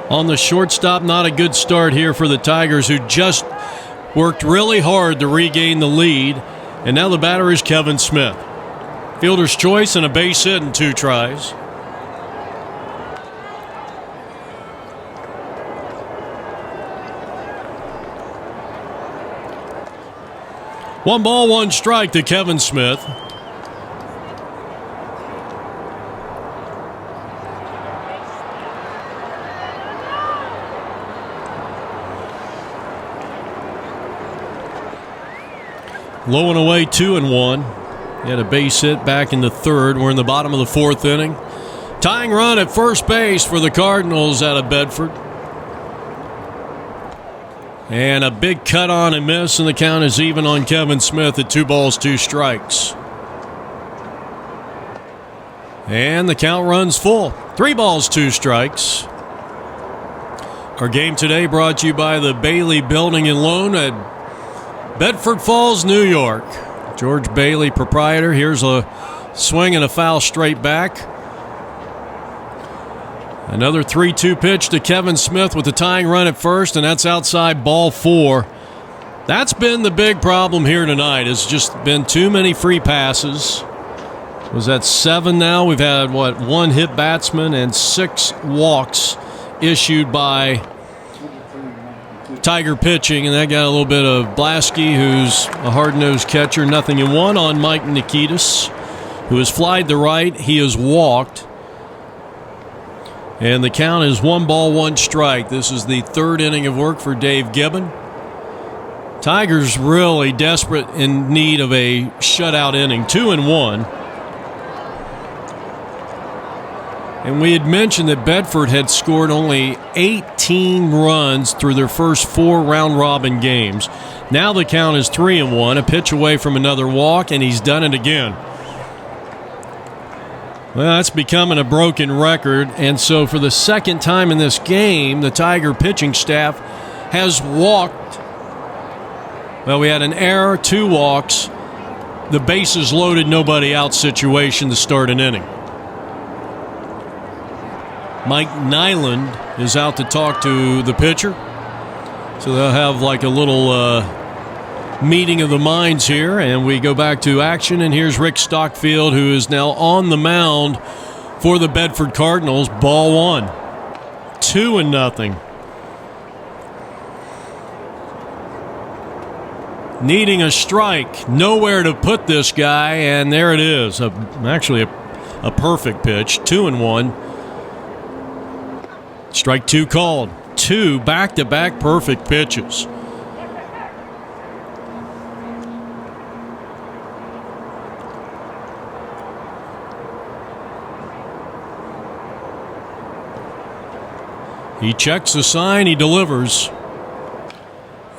on the shortstop. Not a good start here for the Tigers, who just worked really hard to regain the lead. And now the batter is Kevin Smith. Fielder's choice and a base hit in 2 tries. One ball, one strike to Kevin Smith. Low and away, 2-1. He had a base hit back in the 3rd. We're in the bottom of the 4th inning. Tying run at first base for the Cardinals out of Bedford. And a big cut on and miss, and the count is even on Kevin Smith at 2 balls, 2 strikes. And the count runs full. 3 balls, 2 strikes. Our game today brought to you by the Bailey Building and Loan at Bedford Falls, New York. George Bailey, proprietor. Here's a swing and a foul straight back. Another 3-2 pitch to Kevin Smith with the tying run at first, and that's outside, ball 4. That's been the big problem here tonight. It's just been too many free passes. Was that 7 now? We've had, 1 hit batsman and 6 walks issued by Tiger pitching, and that got a little bit of Blasky, who's a hard-nosed catcher. 0-1 on Mike Nikitas, who has flied to right. He has walked. And the count is 1 ball, 1 strike. This is the 3rd inning of work for Dave Gibbon. Tigers really desperate in need of a shutout inning. 2-1. And we had mentioned that Bedford had scored only 18 runs through their first 4 round-robin games. Now the count is 3-1, a pitch away from another walk, and he's done it again. Well, that's becoming a broken record, and so for the 2nd time in this game, the Tiger pitching staff has walked. Well, we had an error, 2 walks, the bases loaded, nobody out situation to start an inning. Mike Nyland is out to talk to the pitcher. So they'll have like a little meeting of the minds here. And we go back to action. And here's Rick Stockfield, who is now on the mound for the Bedford Cardinals. Ball 1. 2-0. Needing a strike. Nowhere to put this guy. And there it is. Actually a perfect pitch. 2-1. Strike 2 called. 2 back-to-back perfect pitches. He checks the sign, he delivers.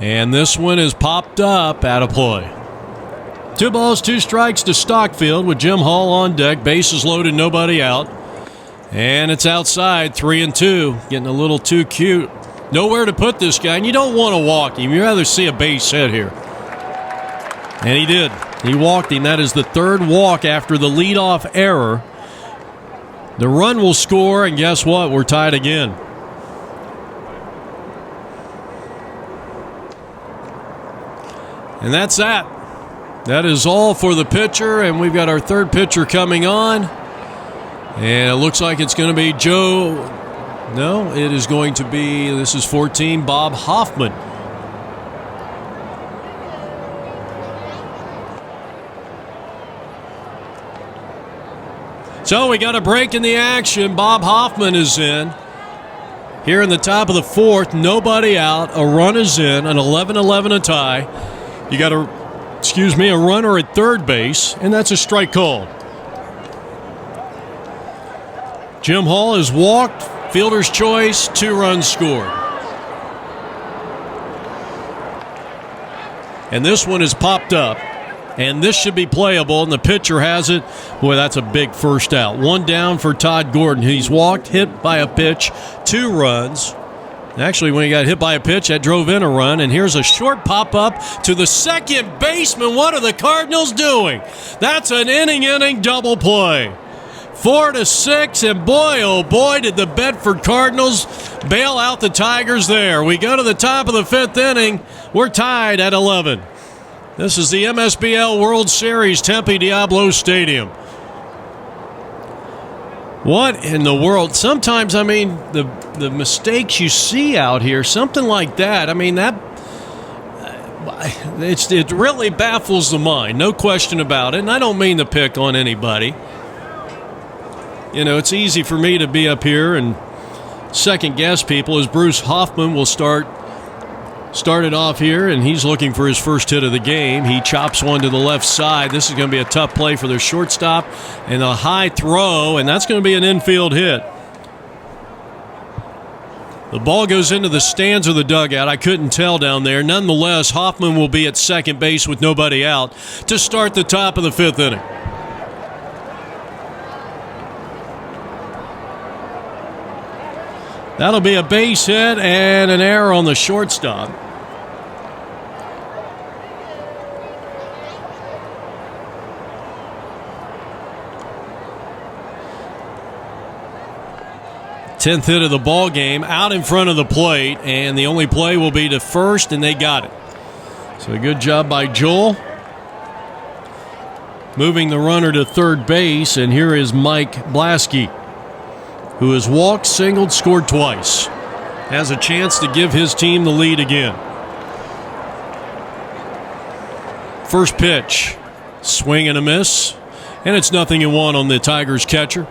And this one is popped up out of play. 2 balls, 2 strikes to Stockfield with Jim Hall on deck. Bases loaded, nobody out. And it's outside, 3-2. Getting a little too cute. Nowhere to put this guy, and you don't want to walk him. You'd rather see a base hit here. And he did. He walked him. That is the 3rd walk after the leadoff error. The run will score, and guess what? We're tied again. And that's that. That is all for the pitcher, and we've got our 3rd pitcher coming on. And it looks like it's going to be Joe. No, it is going to be, this is 14, Bob Hoffman. So we got a break in the action. Bob Hoffman is in. Here in the top of the 4th, nobody out. A run is in, an 11-11 a tie. You got a runner at 3rd base, and that's a strike called. Jim Hall has walked, fielder's choice, 2 runs scored. And this one is popped up. And this should be playable, and the pitcher has it. Boy, that's a big first out. One down for Todd Gordon. He's walked, hit by a pitch, 2 runs. Actually, when he got hit by a pitch, that drove in a run. And here's a short pop-up to the second baseman. What are the Cardinals doing? That's an inning double play. 4-6, and boy, oh boy, did the Bedford Cardinals bail out the Tigers there. We go to the top of the 5th inning. We're tied at 11. This is the Msbl World Series, Tempe Diablo Stadium. What in the world? Sometimes, I mean, the mistakes you see out here, something like that, I mean, it really baffles the mind, no question about it. And I don't mean to pick on anybody. You know, it's easy for me to be up here and second-guess people as Bruce Hoffman will start it off here, and he's looking for his first hit of the game. He chops one to the left side. This is going to be a tough play for their shortstop, and a high throw, and that's going to be an infield hit. The ball goes into the stands of the dugout. I couldn't tell down there. Nonetheless, Hoffman will be at second base with nobody out to start the top of the 5th inning. That'll be a base hit and an error on the shortstop. Tenth hit of the ball game, out in front of the plate, and the only play will be to first, and they got it. So a good job by Joel. Moving the runner to third base, and here is Mike Blasky, who has walked, singled, scored twice. Has a chance to give his team the lead again. First pitch, swing and a miss, and it's 0-1 on the Tigers catcher.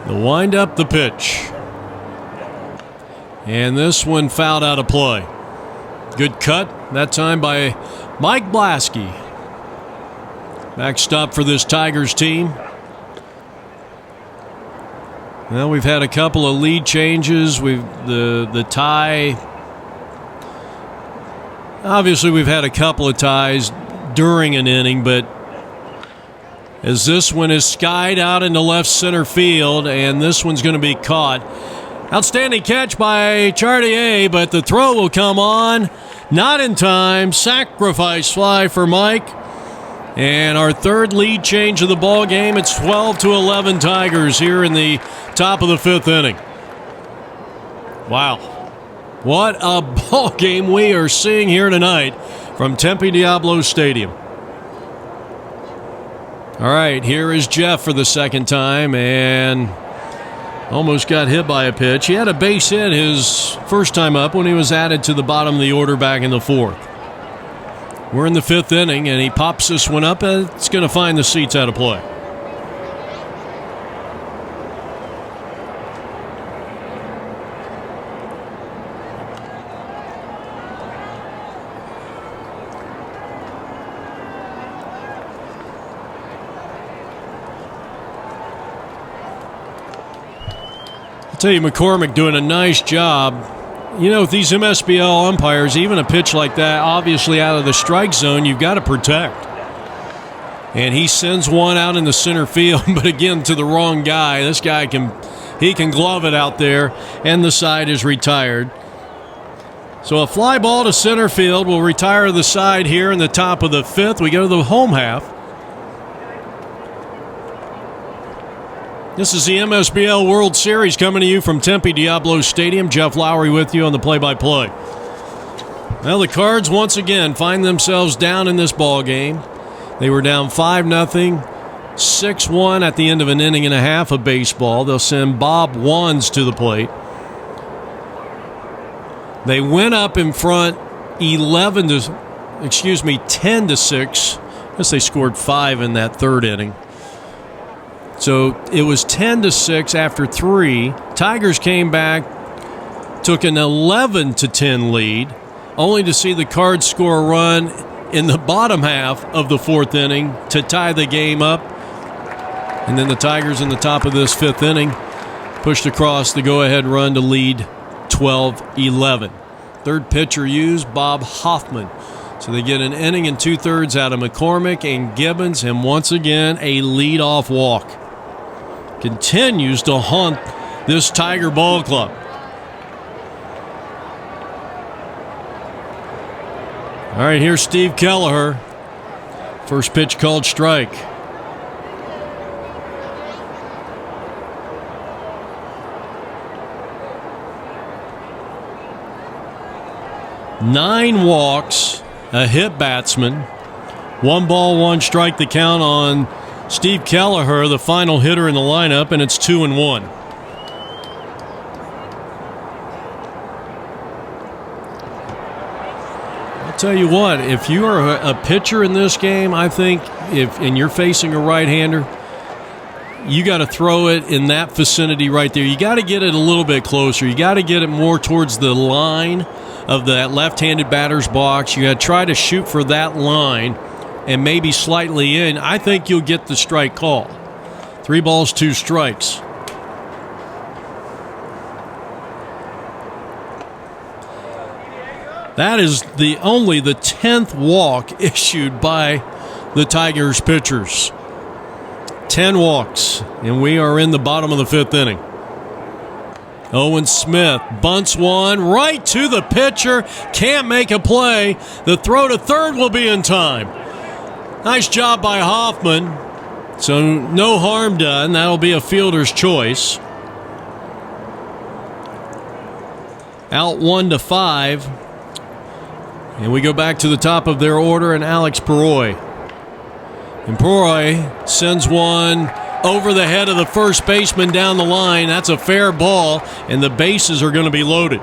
The wind up, the pitch. And this one fouled out of play. Good cut, that time by Mike Blasky. Backstop for this Tigers team. Well, we've had a couple of lead changes. The tie. Obviously, we've had a couple of ties during an inning, but as this one is skied out into left center field, and this one's going to be caught. Outstanding catch by Chartier, but the throw will come on. Not in time. Sacrifice fly for Mike. And our third lead change of the ball game. It's 12-11 Tigers here in the top of the 5th inning. Wow. What a ball game we are seeing here tonight from Tempe Diablo Stadium. All right, here is Jeff for the second time, and almost got hit by a pitch. He had a base hit his first time up when he was added to the bottom of the order back in the 4th. We're in the 5th inning, and he pops this one up, and it's going to find the seats out of play. I'll tell you, McCormick doing a nice job. You know, with these MSBL umpires, even a pitch like that, obviously out of the strike zone, you've got to protect. And he sends one out in the center field, but again, to the wrong guy. This guy can glove it out there, and the side is retired. So a fly ball to center field will retire the side here in the top of the 5th. We go to the home half. This is the MSBL World Series coming to you from Tempe Diablo Stadium. Jeff Lowry with you on the play-by-play. Well, the Cards once again find themselves down in this ball game. They were down 5-0, 6-1 at the end of an inning and a half of baseball. They'll send Bob Wands to the plate. They went up in front 10-6. I guess they scored 5 in that third inning. So it was 10-6 after 3. Tigers came back, took an 11-10 lead, only to see the Cards score a run in the bottom half of the 4th inning to tie the game up. And then the Tigers in the top of this 5th inning pushed across the go-ahead run to lead 12-11. Third pitcher used, Bob Hoffman. So they get an inning and 2/3 out of McCormick and Gibbons, and once again a leadoff walk. Continues to haunt this Tiger ball club. All right, here's Steve Kelleher. First pitch called strike. Nine walks, a hit batsman. 1 ball, 1 strike the count on Steve Kelleher, the final hitter in the lineup, and it's 2-1. I'll tell you what, if you are a pitcher in this game, I think and you're facing a right-hander, you got to throw it in that vicinity right there. You got to get it a little bit closer. You got to get it more towards the line of that left-handed batter's box. You got to try to shoot for that line and maybe slightly in. I think you'll get the strike call. 3 balls, 2 strikes. That is only the 10th walk issued by the Tigers pitchers. 10 walks, and we are in the bottom of the 5th inning. Owen Smith bunts one right to the pitcher. Can't make a play. The throw to third will be in time. Nice job by Hoffman. So no harm done. That'll be a fielder's choice. Out 1-5. And we go back to the top of their order and Alex Peroy. And Peroy sends one over the head of the first baseman down the line. That's a fair ball, and the bases are going to be loaded.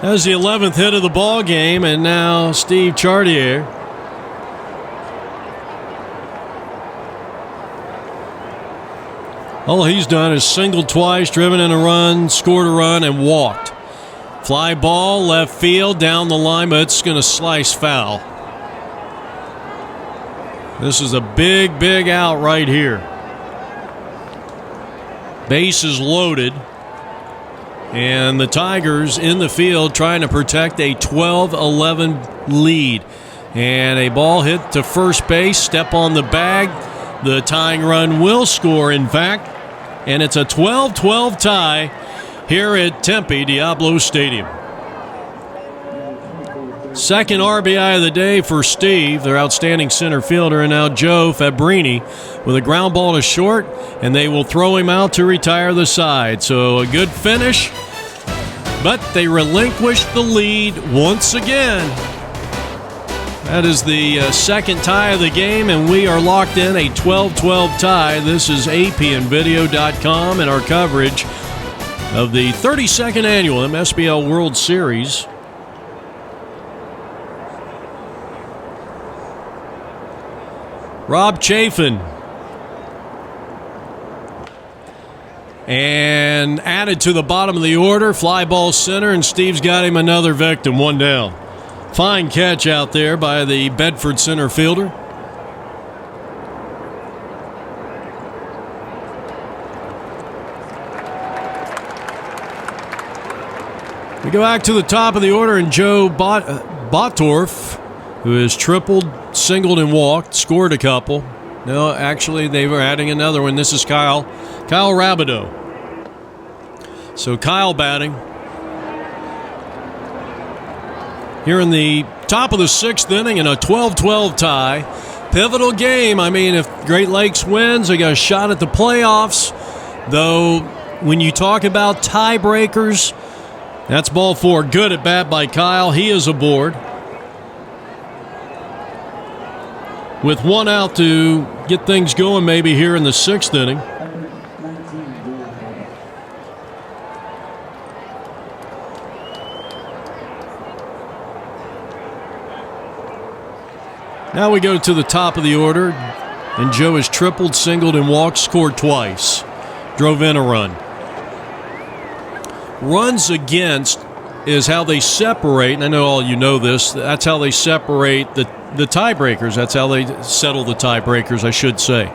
That was the 11th hit of the ball game, and now Steve Chartier. All he's done is singled twice, driven in a run, scored a run, and walked. Fly ball, left field, down the line, but it's going to slice foul. This is a big, big out right here. Base is loaded. And the Tigers in the field trying to protect a 12-11 lead. And a ball hit to first base, step on the bag. The tying run will score, in fact. And it's a 12-12 tie here at Tempe Diablo Stadium. Second RBI of the day for Steve, their outstanding center fielder, and now Joe Fabrini with a ground ball to short, and they will throw him out to retire the side. So a good finish, but they relinquish the lead once again. That is the second tie of the game, and we are locked in a 12-12 tie. This is apnvideo.com and our coverage of the 32nd annual Msbl World Series. Rob Chafin. And added to the bottom of the order, fly ball center, and Steve's got him another victim, 1 down. Fine catch out there by the Bedford center fielder. We go back to the top of the order, and Joe Bottorff, who has tripled, singled, and walked, scored a couple. No, actually, they were adding another one. This is Kyle Rabideau. So Kyle batting. Here in the top of the 6th inning in a 12-12 tie. Pivotal game. I mean, if Great Lakes wins, they got a shot at the playoffs. Though, when you talk about tiebreakers, that's ball 4. Good at bat by Kyle. He is aboard. With 1 out to get things going maybe here in the 6th inning. Now we go to the top of the order, and Joe has tripled, singled, and walked, scored twice. Drove in a run. runs against is how they separate, and I know all you know this, that's how they separate the tiebreakers. That's how they settle the tiebreakers, I should say.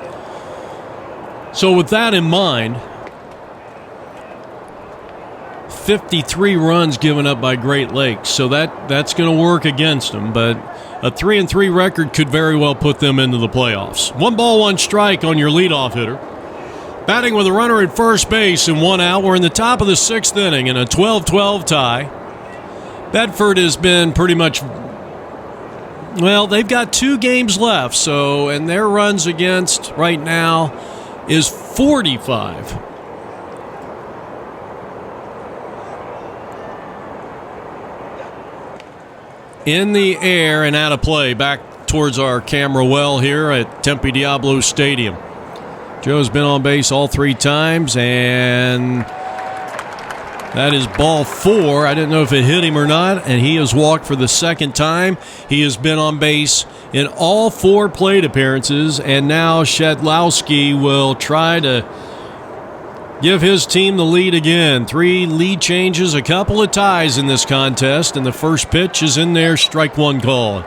So with that in mind, 53 runs given up by Great Lakes, so that's going to work against them, but a 3-3 record could very well put them into the playoffs. 1 ball, 1 strike on your leadoff hitter. Batting with a runner at first base and 1 out. We're in the top of the 6th inning in a 12-12 tie. Bedford has been pretty much, well, they've got 2 games left, so, and their runs against right now is 45. In the air and out of play, back towards our camera well here at Tempe Diablo Stadium. Joe's been on base all 3 times, and that is ball 4. I didn't know if it hit him or not, and he has walked for the 2nd time. He has been on base in all 4 plate appearances, and now Shedlowski will try to give his team the lead again. 3 lead changes, a couple of ties in this contest, and the first pitch is in there, strike 1 call.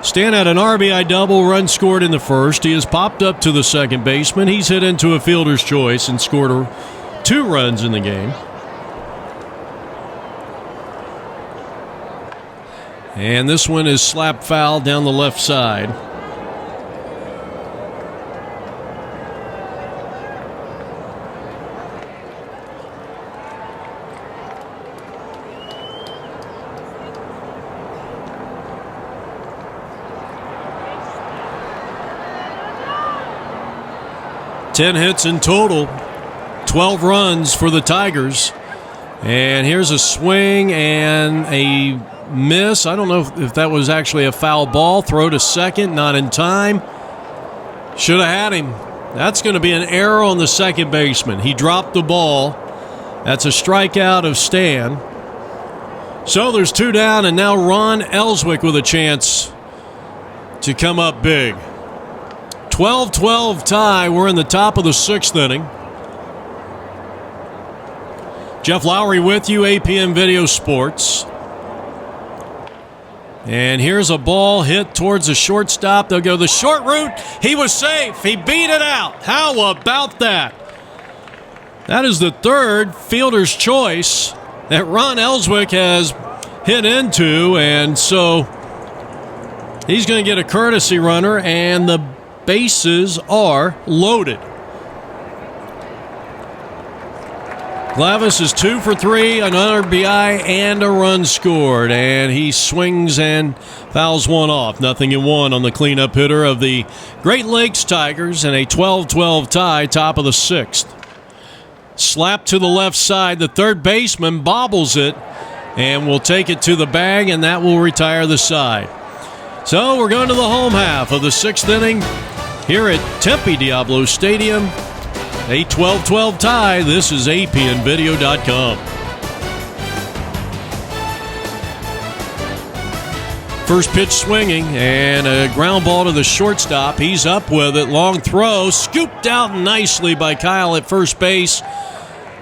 Stan had an RBI double, run scored in the first. He has popped up to the second baseman. He's hit into a fielder's choice and scored 2 runs in the game. And this one is slapped foul down the left side. Ten hits in total, 12 runs for the Tigers. And here's a swing and a miss. I don't know if that was actually a foul ball. Throw to second, not in time. Should have had him. That's going to be an error on the second baseman. He dropped the ball. That's a strikeout of Stan. So there's 2 down, and now Ron Ellswick with a chance to come up big. 12-12 tie. We're in the top of the 6th inning. Jeff Lowry with you, APM Video Sports. And here's a ball hit towards the shortstop. They'll go the short route. He was safe. He beat it out. How about that? That is the 3rd fielder's choice that Ron Ellswick has hit into, and so he's going to get a courtesy runner, and the bases are loaded. Glavis is 2 for 3, an RBI and a run scored, and he swings and fouls one off. 0-1 on the cleanup hitter of the Great Lakes Tigers in a 12-12 tie, top of the 6th. Slap to the left side. The third baseman bobbles it and will take it to the bag, and that will retire the side. So we're going to the home half of the 6th inning here at Tempe Diablo Stadium. A 12-12 tie. This is APNvideo.com. First pitch swinging, and a ground ball to the shortstop. He's up with it. Long throw, scooped out nicely by Kyle at first base,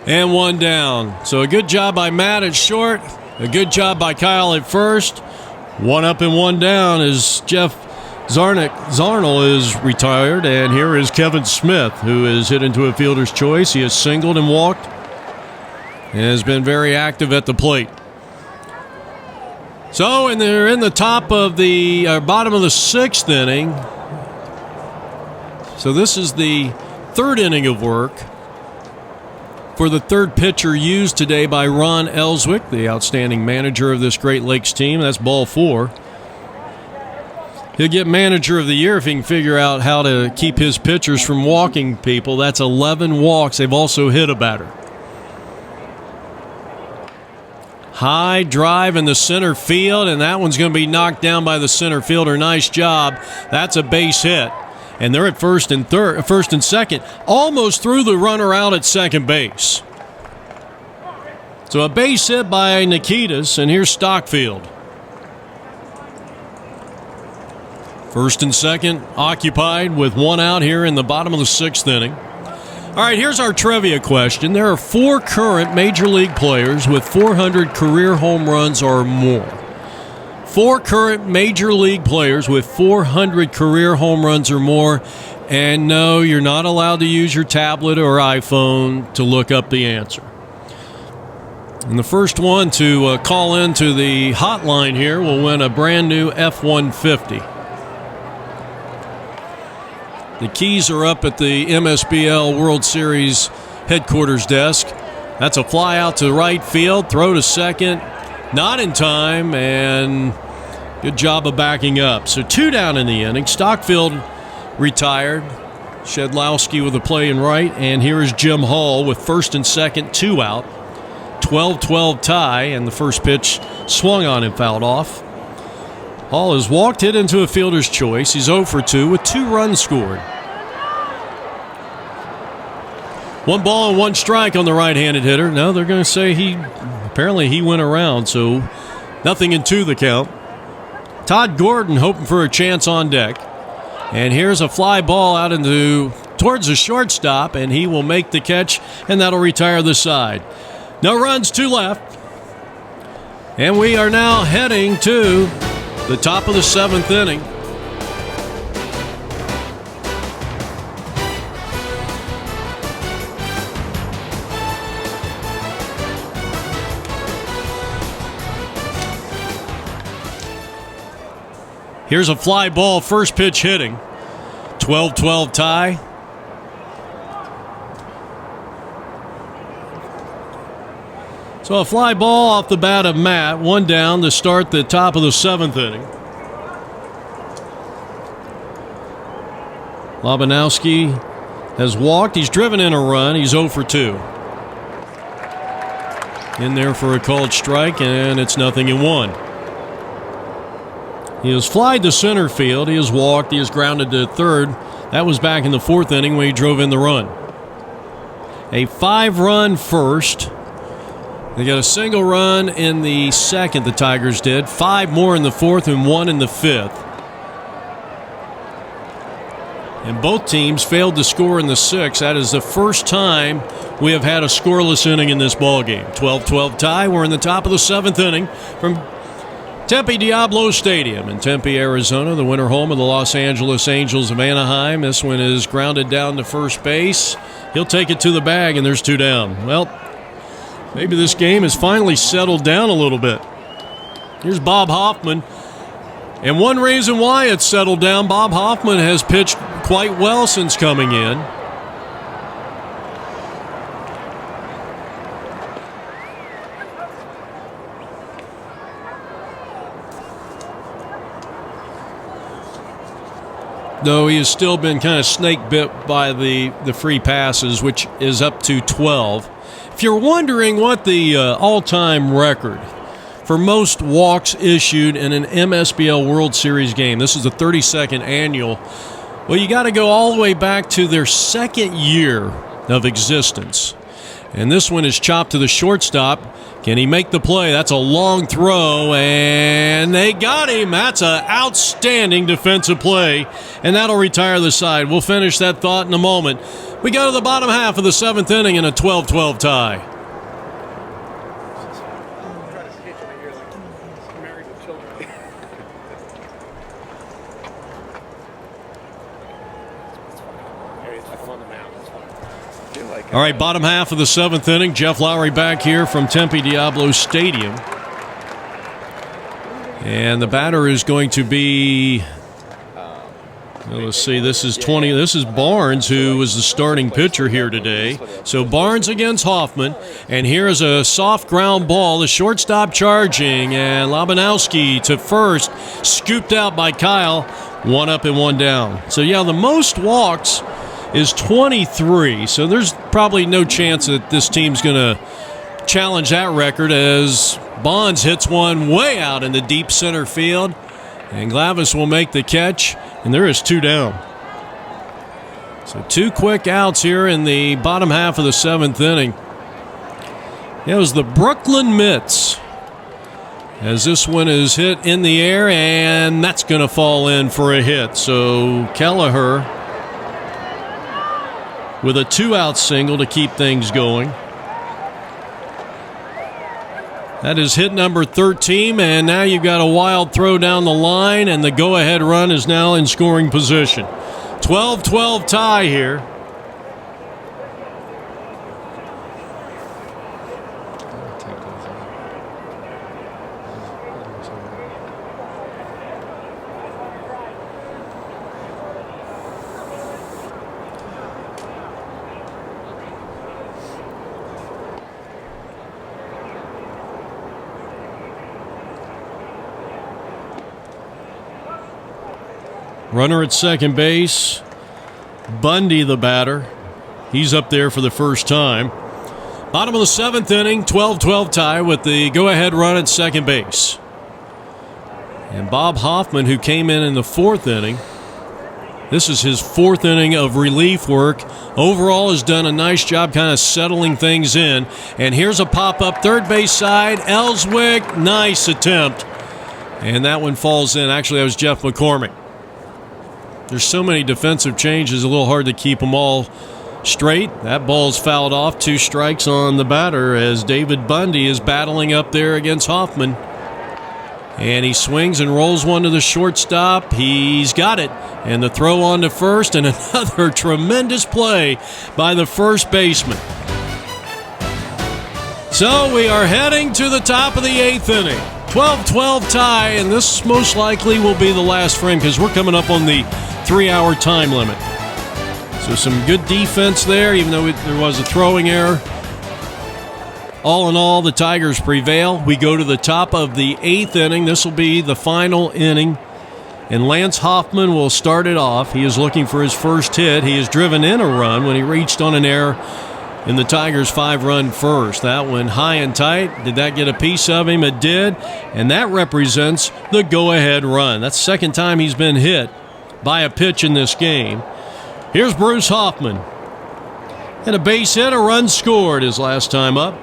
and 1 down. So a good job by Matt at short, a good job by Kyle at first. 1 up and 1 down as Jeff Zarnell is retired, and here is Kevin Smith, who is hit into a fielder's choice. He has singled and walked and has been very active at the plate. So, and they're in the top of the bottom of the 6th inning. So this is the 3rd inning of work for the 3rd pitcher used today by Ron Ellswick, the outstanding manager of this Great Lakes team. That's ball 4. He'll get manager of the year if he can figure out how to keep his pitchers from walking people. That's 11 walks. They've also hit a batter. High drive in the center field, and that one's going to be knocked down by the center fielder. Nice job. That's a base hit. And they're at first and second, almost threw the runner out at second base. So a base hit by Nikitas, and here's Stockfield. First and second occupied with 1 out here in the bottom of the 6th inning. All right, here's our trivia question. There are 4 current Major League players with 400 career home runs or more. 4 current Major League players with 400 career home runs or more. And no, you're not allowed to use your tablet or iPhone to look up the answer. And the first one to call into the hotline here will win a brand new F-150. The keys are up at the Msbl World Series headquarters desk. That's a fly out to right field, throw to second, not in time, and good job of backing up. So 2 down in the inning. Stockfield retired. Shedlowski with a play in right, and here is Jim Hall with first and second, 2 out. 12-12 tie, and the first pitch swung on and fouled off. Hall has walked, hit into a fielder's choice. He's 0 for 2 with 2 runs scored. 1 ball and 1 strike on the right-handed hitter. No, they're going to say apparently he went around, so nothing in 2 the count. Todd Gordon hoping for a chance on deck. And here's a fly ball out towards the shortstop, and he will make the catch, and that'll retire the side. No runs, 2 left. And we are now heading to the top of the 7th inning. Here's a fly ball, first pitch hitting. 12-12 tie. So a fly ball off the bat of Matt, 1 down to start the top of the 7th inning. Labanowski has walked. He's driven in a run. He's 0 for 2. In there for a called strike, and it's 0-1. He has flied to center field. He has walked. He has grounded to third. That was back in the 4th inning when he drove in the run. A 5-run first. They got a single run in the 2nd, the Tigers did. 5 more in the 4th and 1 in the 5th. And both teams failed to score in the 6th. That is the first time we have had a scoreless inning in this ballgame. 12-12 tie. We're in the top of the 7th inning from Tempe Diablo Stadium in Tempe, Arizona, the winter home of the Los Angeles Angels of Anaheim. This one is grounded down to first base. He'll take it to the bag, and there's 2 down. Well, maybe this game has finally settled down a little bit. Here's Bob Hoffman. And one reason why it's settled down, Bob Hoffman has pitched quite well since coming in. Though he has still been kind of snake bit by the free passes, which is up to 12. If you're wondering what the all-time record for most walks issued in an MSBL World Series game, this is the 32nd annual, well, you got to go all the way back to their 2nd year of existence. And this one is chopped to the shortstop. Can he make the play? That's a long throw, and they got him. That's an outstanding defensive play, and that'll retire the side. We'll finish that thought in a moment. We go to the bottom half of the 7th inning in a 12-12 tie. All right, bottom half of the 7th inning. Jeff Lowry back here from Tempe Diablo Stadium. And the batter is going to be, well, let's see, this is Barnes, who was the starting pitcher here today. So Barnes against Hoffman. And here is a soft ground ball. The shortstop charging, and Labanowski to first, scooped out by Kyle. 1 up and 1 down. So, yeah, the most walks is 23, so there's probably no chance that this team's going to challenge that record as Bonds hits one way out in the deep center field, and Glavis will make the catch, and there is 2 down. So 2 quick outs here in the bottom half of the 7th inning. It was the Brooklyn Mitts, as this one is hit in the air, and that's going to fall in for a hit. So Kelleher with a 2-out single to keep things going. That is hit number 13, and now you've got a wild throw down the line, and the go-ahead run is now in scoring position. 12-12 tie here. Runner at second base. Bundy, the batter. He's up there for the first time. Bottom of the 7th inning, 12-12 tie with the go-ahead run at second base. And Bob Hoffman, who came in the 4th inning, this is his 4th inning of relief work. Overall has done a nice job kind of settling things in. And here's a pop-up third base side. Ellswick, nice attempt. And that one falls in. Actually, that was Jeff McCormick. There's so many defensive changes, a little hard to keep them all straight. That ball's fouled off. 2 strikes on the batter as David Bundy is battling up there against Hoffman. And he swings and rolls one to the shortstop. He's got it. And the throw on to first, and another tremendous play by the first baseman. So we are heading to the top of the 8th inning. 12-12 tie, and this most likely will be the last frame because we're coming up on the 3-hour time limit. So some good defense there, even though there was a throwing error. All in all, the Tigers prevail. We go to the top of the 8th inning. This will be the final inning, and Lance Hoffman will start it off. He is looking for his first hit. He has driven in a run when he reached on an error in the Tigers' 5-run first. That one high and tight. Did that get a piece of him? It did. And that represents the go-ahead run. That's the second time he's been hit by a pitch in this game. Here's Bruce Hoffman. And a base hit, a run scored his last time up.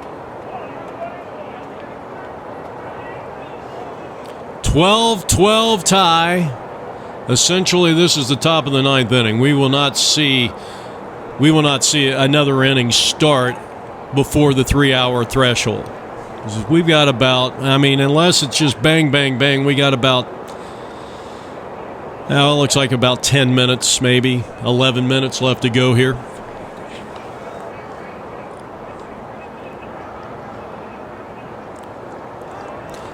12-12 tie. Essentially, this is the top of the 9th inning. We will not see another inning start before the 3-hour threshold. We've got about, unless it's just bang, bang, bang, we got about, it looks like about 10 minutes, maybe 11 minutes left to go here.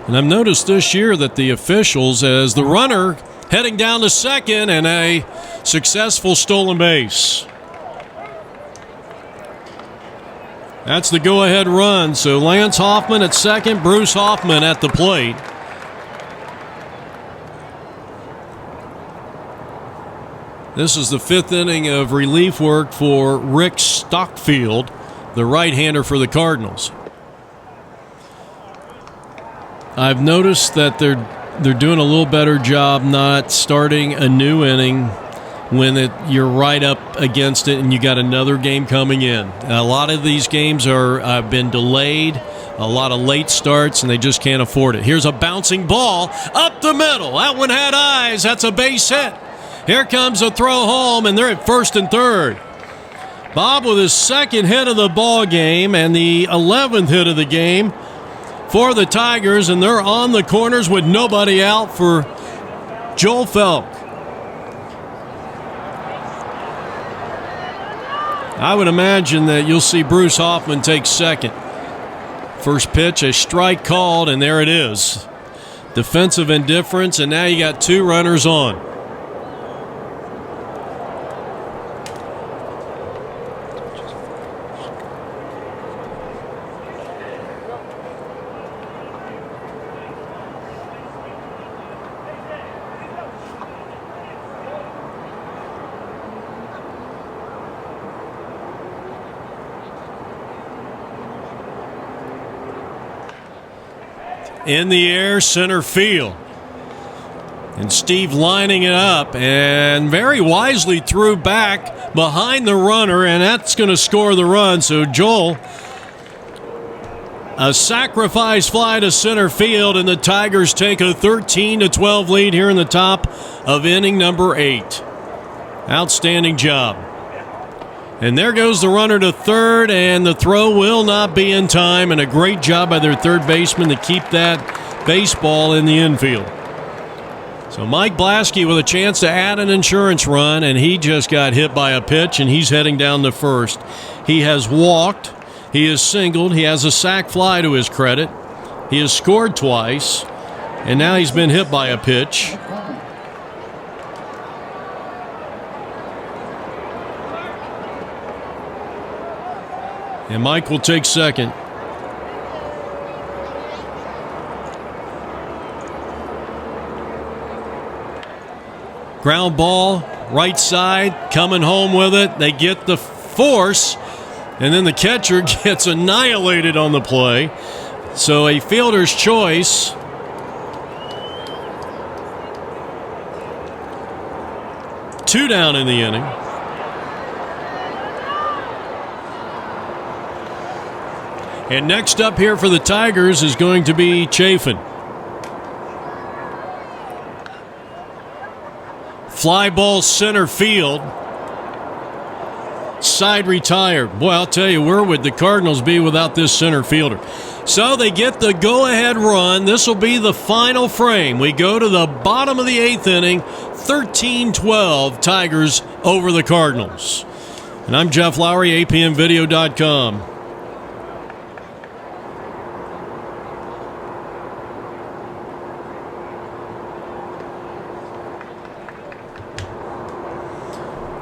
And I've noticed this year that the officials, as the runner heading down to second and a successful stolen base. That's the go-ahead run. So Lance Hoffman at second, Bruce Hoffman at the plate. This is the 5th inning of relief work for Rick Stockfield, the right-hander for the Cardinals. I've noticed that they're doing a little better job not starting a new inning when you're right up against it and you got another game coming in. A lot of these games have been delayed, a lot of late starts, and they just can't afford it. Here's a bouncing ball up the middle. That one had eyes. That's a base hit. Here comes a throw home, and they're at first and third. Bob with his 2nd hit of the ball game and the 11th hit of the game for the Tigers, and they're on the corners with nobody out for Joel Felk. I would imagine that you'll see Bruce Hoffman take second. First pitch, a strike called, and there it is. Defensive indifference, and now you got 2 runners on. In the air, center field. And Steve lining it up and very wisely threw back behind the runner, and that's going to score the run. So Joel, a sacrifice fly to center field, and the Tigers take a 13-12 lead here in the top of inning number 8. Outstanding job. And there goes the runner to third, and the throw will not be in time, and a great job by their third baseman to keep that baseball in the infield. So Mike Blasky with a chance to add an insurance run, and he just got hit by a pitch, and he's heading down to first. He has walked, he has singled, he has a sac fly to his credit, he has scored twice, and now he's been hit by a pitch. And Mike will take second. Ground ball, right side, coming home with it. They get the force, and then the catcher gets annihilated on the play. So a fielder's choice. Two down in the inning. And next up here for the Tigers is going to be Chafin. Fly ball center field. Side retired. Boy, I'll tell you, where would the Cardinals be without this center fielder? So they get the go-ahead run. This will be the final frame. We go to the bottom of the eighth inning. 13-12 Tigers over the Cardinals. And I'm Jeff Lowry, apmvideo.com.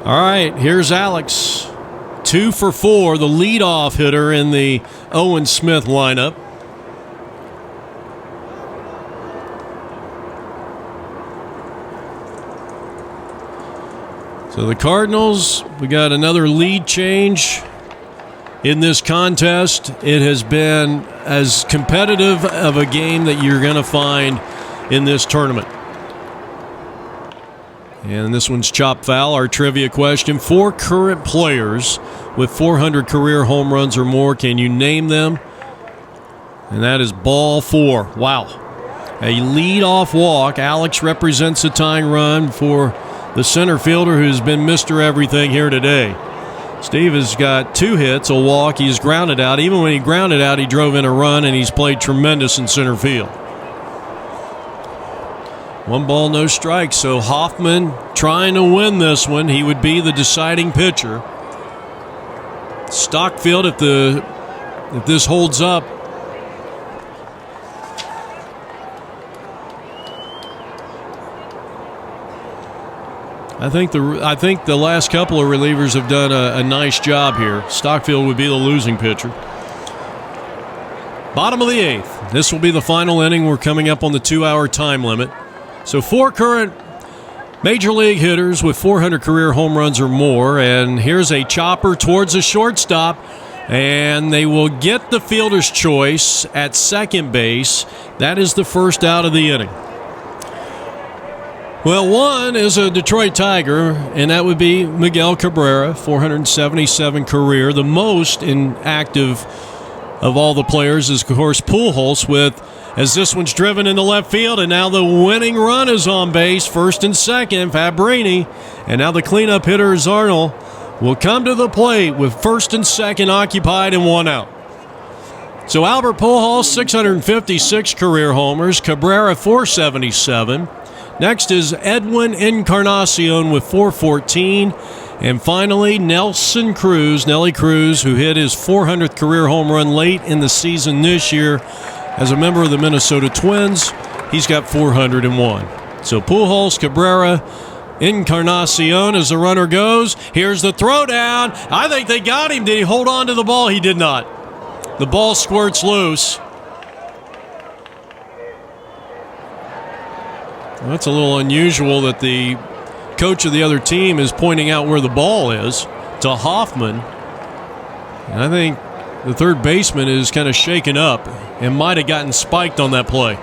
All right, here's Alex. 2 for 4, the leadoff hitter in the Owen Smith lineup. So the Cardinals, we got another lead change in this contest. It has been as competitive of a game that you're going to find in this tournament. And this one's chopped foul. Our trivia question: 4 current players with 400 career home runs or more. Can you name them? And that is ball 4. Wow. A leadoff walk. Alex represents the tying run for the center fielder who's been Mr. Everything here today. Steve has got 2 hits, a walk. He's grounded out. Even when he grounded out, he drove in a run, and he's played tremendous in center field. 1 ball, no strikes. So Hoffman trying to win this one. He would be the deciding pitcher. Stockfield, if this holds up, I think the last couple of relievers have done a nice job here. Stockfield would be the losing pitcher. Bottom of the 8th. This will be the final inning. We're coming up on the 2-hour time limit. So 4 current major league hitters with 400 career home runs or more. And here's a chopper towards the shortstop. And they will get the fielder's choice at second base. That is the first out of the inning. Well, one is a Detroit Tiger, and that would be Miguel Cabrera, 477 career. The most in active of all the players is, of course, Pujols, with, as this one's driven into left field, and now the winning run is on base, first and second, Fabrini. And now the cleanup hitter, Zarnell, will come to the plate with first and second occupied and 1 out. So Albert Pujols, 656 career homers, Cabrera, 477. Next is Edwin Encarnacion with 414. And finally, Nelly Cruz, who hit his 400th career home run late in the season this year as a member of the Minnesota Twins. He's got 401. So Pujols, Cabrera, Encarnacion as the runner goes. Here's the throwdown. I think they got him. Did he hold on to the ball? He did not. The ball squirts loose. Well, that's a little unusual that the coach of the other team is pointing out where the ball is to Hoffman. And I think the third baseman is kind of shaken up and might have gotten spiked on that play.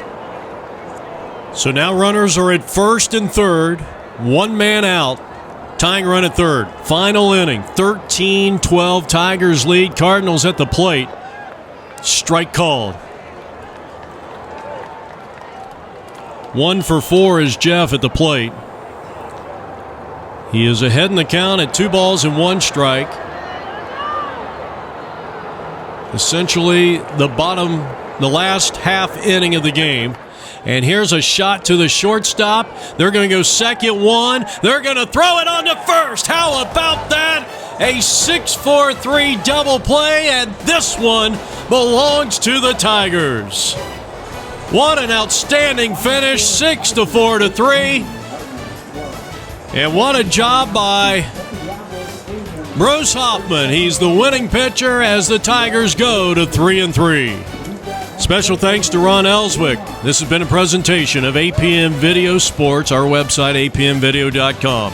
So now runners are at first and third, 1 man out, tying run at third. Final inning, 13-12 Tigers lead, Cardinals at the plate. Strike called. 1 for 4 is Jeff at the plate. He is ahead in the count at 2 balls and 1 strike. essentially the last half inning of the game. And here's a shot to the shortstop. They're going to go second one. They're going to throw it on to first. How about that? A 6-4-3 double play, and this one belongs to the Tigers. What an outstanding finish, 6-4-3. And what a job by Bruce Hoffman. He's the winning pitcher as the Tigers go to 3-3. Special thanks to Ron Ellswick. This has been a presentation of APM Video Sports, our website, apmvideo.com.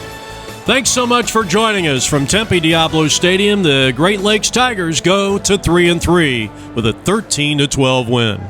Thanks so much for joining us from Tempe Diablo Stadium. The Great Lakes Tigers go to 3-3 with a 13-12 win.